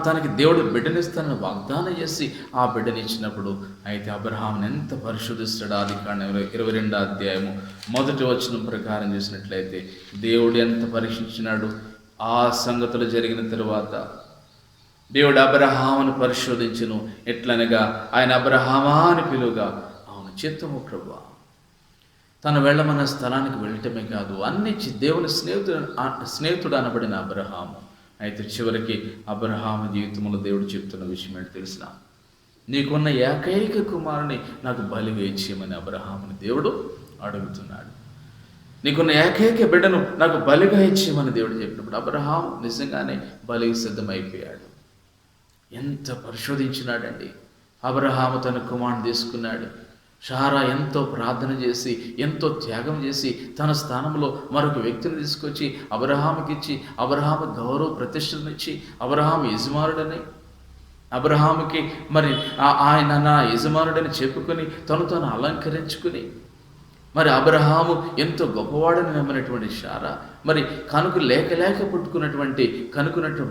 తనకి దేవుడు బిడ్డనిస్తానని వాగ్దానం చేసి ఆ బిడ్డనిచ్చినప్పుడు అయితే అబ్రహాముని ఎంత పరిశోధిస్తాడు. ఆదికాండం 22వ అధ్యాయము 1వ వచనం ప్రకారం చేసినట్లయితే దేవుడు ఎంత పరీక్షించినాడు. ఆ సంగతులు జరిగిన తరువాత దేవుడు అబ్రహామును పరిశోధించును. ఎట్లనగా ఆయన అబ్రహామా అని పిలువగా, అవును చిత్తము ప్రభువా, తను వెళ్ళమన్న స్థలానికి వెళ్ళటమే కాదు, అన్నిచ్చి దేవుని స్నేహితుడు అనబడిన అబ్రహాము. అయితే చివరికి అబ్రహాము జీవితంలో దేవుడు చెప్తున్న విషయం ఏంటి తెలిసిన, నీకున్న ఏకైక కుమారుని నాకు బలిగా ఇచ్చేయమని అబ్రహాముని దేవుడు అడుగుతున్నాడు. నీకున్న ఏకైక బిడ్డను నాకు బలిగా ఇచ్చేయమని దేవుడు చెప్పినప్పుడు అబ్రహాము నిజంగానే బలికి సిద్ధమైపోయాడు. ఎంత పరిశోధించినాడండి. అబ్రహాము తన కుమారుని తీసుకున్నాడు. షారా ఎంతో ప్రార్థన చేసి, ఎంతో త్యాగం చేసి, తన స్థానంలో మరొక వ్యక్తిని తీసుకొచ్చి అబ్రహాముకి ఇచ్చి, అబ్రహాము గౌరవ ప్రతిష్టనిచ్చి, అబ్రహాము యజమానుడని, అబ్రహాముకి మరి ఆయన నా యజమానుడని చెప్పుకొని తను అలంకరించుకుని, మరి అబ్రహాము ఎంతో గొప్పవాడని నమ్మినటువంటి షారా మరి లేక కనుక్కున్నటువంటి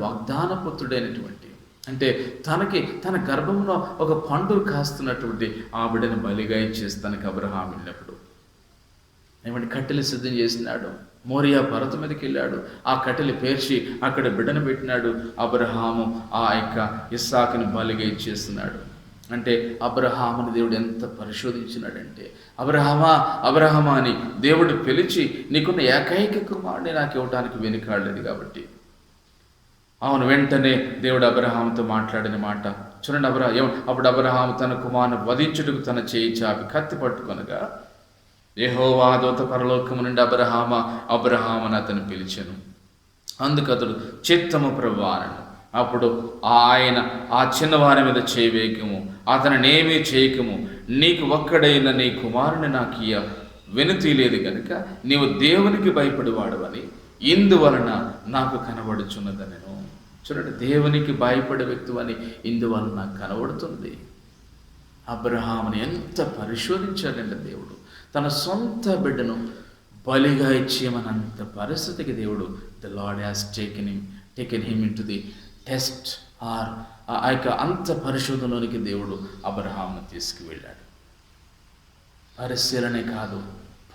వాగ్దాన పుత్రుడైనటువంటి, అంటే తన గర్భంలో ఒక పండు కాస్తున్నటువంటి ఆ బిడ్డను బలిగా ఇచ్చేసి తనకి అబ్రహాం వెళ్ళినప్పుడు కట్టెలు సిద్ధం చేసినాడు. మోరియా పర్వతం మీదకి వెళ్ళాడు. ఆ కట్టెలు పేర్చి అక్కడ బిడ్డను పెట్టినాడు. అబ్రహాము ఆ యొక్క ఇస్సాకుని బలిగా ఇచ్చేస్తున్నాడు. అంటే అబ్రహాముని దేవుడు ఎంత పరిశోధించినాడంటే, అబ్రహామా అని దేవుడు పిలిచి నీకున్న ఏకైక కుమారుడిని నాకు ఇవ్వడానికి వెనుకాడలేదు. కాబట్టి అవును, వెంటనే దేవుడు అబ్రహాముతో మాట్లాడిన మాట చూడండి. అప్పుడు అబ్రహాము తన కుమారుని వధించుటకు తన చేయి చాపి కత్తి పట్టుకొనగా యెహోవా దూత పరలోకము నుండి అబ్రహామును అతను పిలిచెను. అందుకు అతడు చిత్తము ప్రభువా అన్నాడు. అప్పుడు ఆయన ఆ చిన్నవారి మీద చేయి వేయకము, అతనినేమీ చేయకము, నీకు ఒక్కడైన నీ కుమారుని నాకు వెనుతీ లేదు కనుక నీవు దేవునికి భయపడేవాడవని ఇందువలన నాకు కనబడుచున్నదనెను. చూడండి, దేవునికి భయపడే వ్యక్తి అని ఇందువలన నాకు కనబడుతుంది. అబ్రహాముని ఎంత పరిశోధించాడంటే దేవుడు తన సొంత బిడ్డను బలిగా ఇచ్చేయమన్నంత పరిస్థితికి దేవుడు the Lord has taken him in to the test or ఆ యొక్క అంత పరిశోధనలోనికి దేవుడు అబ్రహామును తీసుకువెళ్ళాడు. పరిశీలనే కాదు,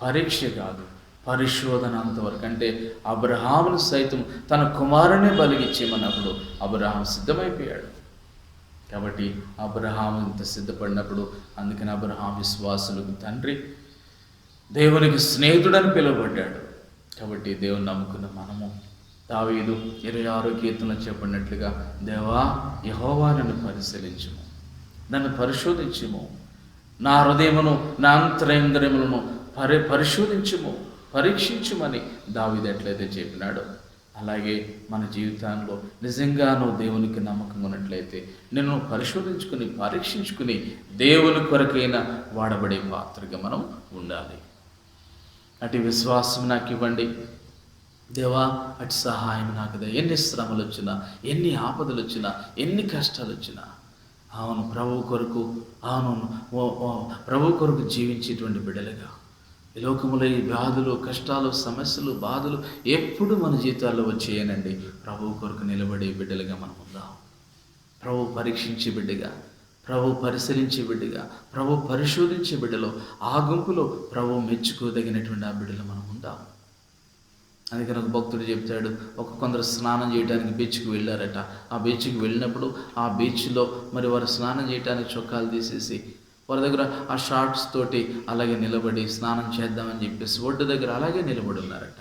పరీక్ష కాదు, పరిశోధన అంతవరకు. అంటే అబ్రహామును సైతం తన కుమారునే బలిగిచ్చేయమన్నప్పుడు అబ్రహాం సిద్ధమైపోయాడు. కాబట్టి అబ్రహాము ఇంత సిద్ధపడినప్పుడు, అందుకని అబ్రహాం విశ్వాసులకు తండ్రి, దేవునికి స్నేహితుడని పిలువబడ్డాడు. కాబట్టి దేవుని నమ్ముకున్న మనము దావీదు 26వ కీర్తనలో చెప్పినట్లుగా, దేవా యెహోవా నన్ను పరిశీలించుము, నన్ను పరిశోధించుము, నా హృదయమును నా అంతరంగములను పరిశోధించుము, పరీక్షించుమని దావీదు ఎట్లయితే చెప్పినాడో, అలాగే మన జీవితంలో నిజంగా నువ్వు దేవునికి నమ్మకం ఉన్నట్లయితే నిన్ను పరిశోధించుకుని పరీక్షించుకుని దేవుని కొరకైన వాడబడే పాత్రగా మనం ఉండాలి. అటు విశ్వాసం నాకు ఇవ్వండి దేవా, అటు సహాయం నాకు దే. ఎన్ని శ్రమలు వచ్చినా, ఎన్ని ఆపదలు వచ్చినా, ఎన్ని కష్టాలు వచ్చినా, అవును ప్రభు కొరకు జీవించేటువంటి బిడ్డలుగా ఈ లోకములో ఈ వ్యాధులు, కష్టాలు, సమస్యలు, బాధలు ఎప్పుడు మన జీవితాల్లో వచ్చేయనండి. ప్రభు కొరకు నిలబడే బిడ్డలుగా మనం ఉందాం. ప్రభు పరీక్షించే బిడ్డగా, ప్రభు పరిశీలించే బిడ్డగా, ప్రభు పరిశోధించే బిడ్డలో, ఆ గుంపులో ప్రభు మెచ్చుకోదగినటువంటి ఆ బిడ్డలు మనం ఉందాం. అందుకని ఒక భక్తుడు చెప్తాడు, కొందరు స్నానం చేయడానికి బీచ్కి వెళ్ళారట. ఆ బీచ్కి వెళ్ళినప్పుడు ఆ బీచ్లో మరి వారు స్నానం చేయడానికి చొక్కాలు తీసేసి వారి దగ్గర ఆ షార్ట్స్ తోటి అలాగే నిలబడి స్నానం చేద్దామని చెప్పేసి ఒడ్డు దగ్గర అలాగే నిలబడి ఉన్నారట.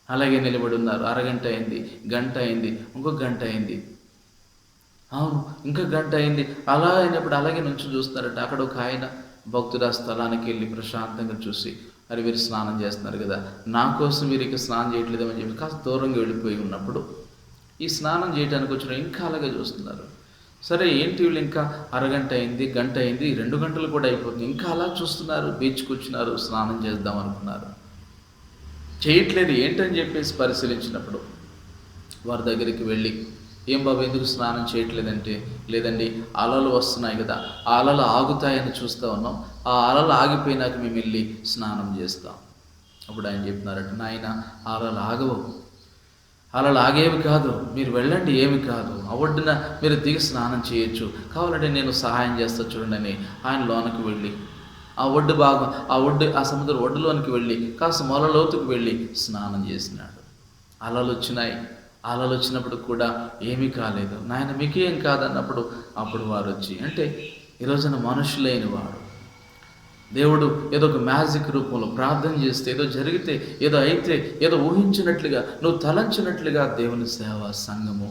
అలాగే నిలబడి ఉన్నారు. అరగంట అయింది, గంట అయింది, ఇంకొక గంట అయింది, అవును ఇంకా గంట అయింది. అలా అయినప్పుడు అలాగే నుంచి చూస్తారట. అక్కడ ఒక ఆయన భక్తుడు ఆ స్థలానికి వెళ్ళి ప్రశాంతంగా చూసి, మరి వీరు స్నానం చేస్తున్నారు కదా, నా కోసం వీరు ఇక స్నానం చేయట్లేదని చెప్పి కాస్త దూరంగా వెళ్ళిపోయి ఉన్నప్పుడు ఈ స్నానం చేయడానికి వచ్చిన ఇంకా అలాగే చూస్తున్నారు. సరే ఏంటి వీళ్ళు ఇంకా అరగంట అయింది, గంట అయింది, 2 గంటలు కూడా అయిపోతుంది, ఇంకా అలా చూస్తున్నారు. బీచ్కి వచ్చినారు, స్నానం చేద్దాం అనుకున్నారు, చేయట్లేదు. ఏంటని చెప్పేసి పరిశీలించినప్పుడు వారి దగ్గరికి వెళ్ళి, ఏం బాబు ఎందుకు స్నానం చేయట్లేదంటే, లేదండి అలలు వస్తున్నాయి కదా, ఆ అలలు ఆగుతాయని చూస్తూ ఉన్నాం, ఆ అలలు ఆగిపోయినాక మేము వెళ్ళి స్నానం చేస్తాం. అప్పుడు ఆయన చెప్పినారట, నాయన అలలు ఆగవు, అలలు ఆగేవి కాదు, మీరు వెళ్ళండి, ఏమి కాదు, ఆ ఒడ్డున మీరు దిగి స్నానం చేయొచ్చు, కావాలంటే నేను సహాయం చేస్తా చూడండి అని ఆయన లోనికి వెళ్ళి ఆ సముద్ర ఒడ్డులోనికి వెళ్ళి కాస్త మొలలోతుకు వెళ్ళి స్నానం చేసినాడు. అలలు వచ్చినాయి. అలలు వచ్చినప్పుడు కూడా ఏమీ కాలేదు. నాయన మీకేం కాదన్నప్పుడు అప్పుడు వారు వచ్చి, అంటే ఈరోజున మనుషులైన వాడు దేవుడు ఏదో ఒక మ్యాజిక్ రూపంలో ప్రార్థన చేస్తే, ఏదో జరిగితే, ఏదో అయితే, ఏదో ఊహించినట్లుగా, నువ్వు తలంచినట్లుగా దేవుని సేవ, సంఘము,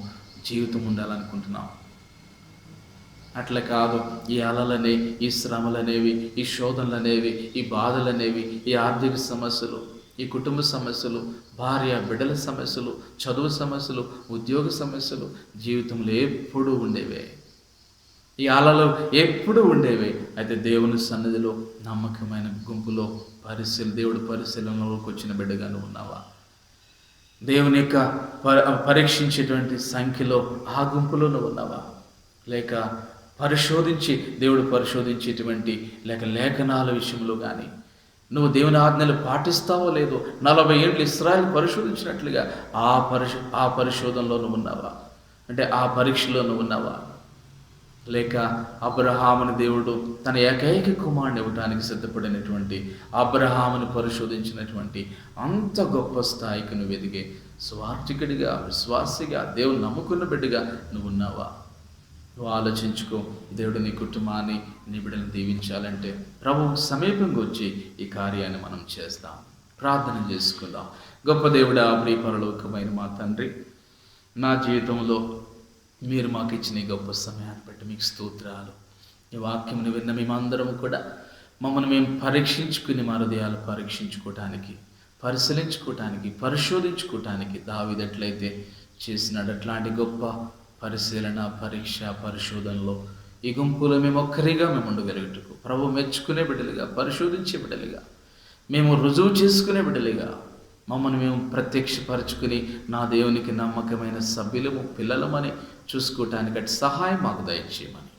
జీవితం ఉండాలనుకుంటున్నావు. అట్లా కాదు. ఈ అలలనే, ఈ శ్రమలనేవి, ఈ శోధనలనేవి, ఈ బాధలనేవి, ఈ ఆర్థిక సమస్యలు, ఈ కుటుంబ సమస్యలు, భార్య బిడ్డల సమస్యలు, చదువు సమస్యలు, ఉద్యోగ సమస్యలు జీవితంలో ఎప్పుడూ ఉండేవే. ఈ అలలు ఎప్పుడు ఉండేవి. అయితే దేవుని సన్నిధిలో నమ్మకమైన గుంపులో దేవుడు పరిశీలనలోకి వచ్చిన బిడ్డగాను ఉన్నావా? దేవుని యొక్క పరీక్షించేటువంటి సంఖ్యలో ఆ గుంపులోనూ ఉన్నావా? లేక దేవుడు పరిశోధించేటువంటి లేఖనాల విషయంలో కానీ నువ్వు దేవుని ఆజ్ఞలు పాటిస్తావో లేదో, 40 ఏళ్ళు ఇశ్రాయేలు పరిశోధించినట్లుగా ఆ పరిశోధనలో నువ్వు ఉన్నావా? అంటే ఆ పరీక్షలో నువ్వు ఉన్నావా? లేక అబ్రహాముని దేవుడు తన ఏకైక కుమారుని ఇవ్వడానికి సిద్ధపడినటువంటి అబ్రహాముని పరిశోధించినటువంటి అంత గొప్ప స్థాయికి నువ్వు ఎదిగే స్వార్థికుడిగా, విశ్వాసిగా, దేవుని నమ్ముకున్న బిడ్డగా నువ్వు ఉన్నావా? నువ్వు ఆలోచించుకో. దేవుడు నీ కుటుంబాన్ని, నీ బిడ్డలను దీవించాలంటే ప్రభువు సమీపంగా వచ్చి ఈ కార్యాన్ని మనం చేస్తాం. ప్రార్థన చేసుకుందాం. గొప్ప దేవుడా, ప్రియ పరలోకమైన మా తండ్రి, నా జీవితంలో మీరు మాకు ఇచ్చిన గొప్ప సమయాన్ని బట్టి మీకు స్తోత్రాలు. ఈ వాక్యమును విన్న మేమందరం కూడా మమ్మల్ని మేము పరీక్షించుకుని, మా హృదయాలు పరీక్షించుకోవటానికి, పరిశీలించుకోవటానికి, పరిశోధించుకోవటానికి దావీదు ఎట్లయితే చేసినాడు, అట్లాంటి గొప్ప పరిశీలన, పరీక్ష, పరిశోధనలో ఈ గుంపులో మేము ఒక్కరిగా మేము ఉండగలుగుటకు ప్రభు మెచ్చుకునే బిడ్డలుగా, పరిశోధించే బిడ్డలుగా, మేము రుజువు చేసుకునే బిడ్డలుగా మమ్మల్ని మేము ప్రత్యక్షపరచుకుని నా దేవునికి నమ్మకమైన సభ్యులము, పిల్లలమని చూసుకోవటానికి అటు సహాయం మాకు దయచేయమని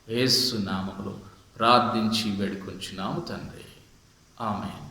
యేసు నామములో ప్రార్థించి వేడుకొంచున్నాము తండ్రి. ఆమేన్.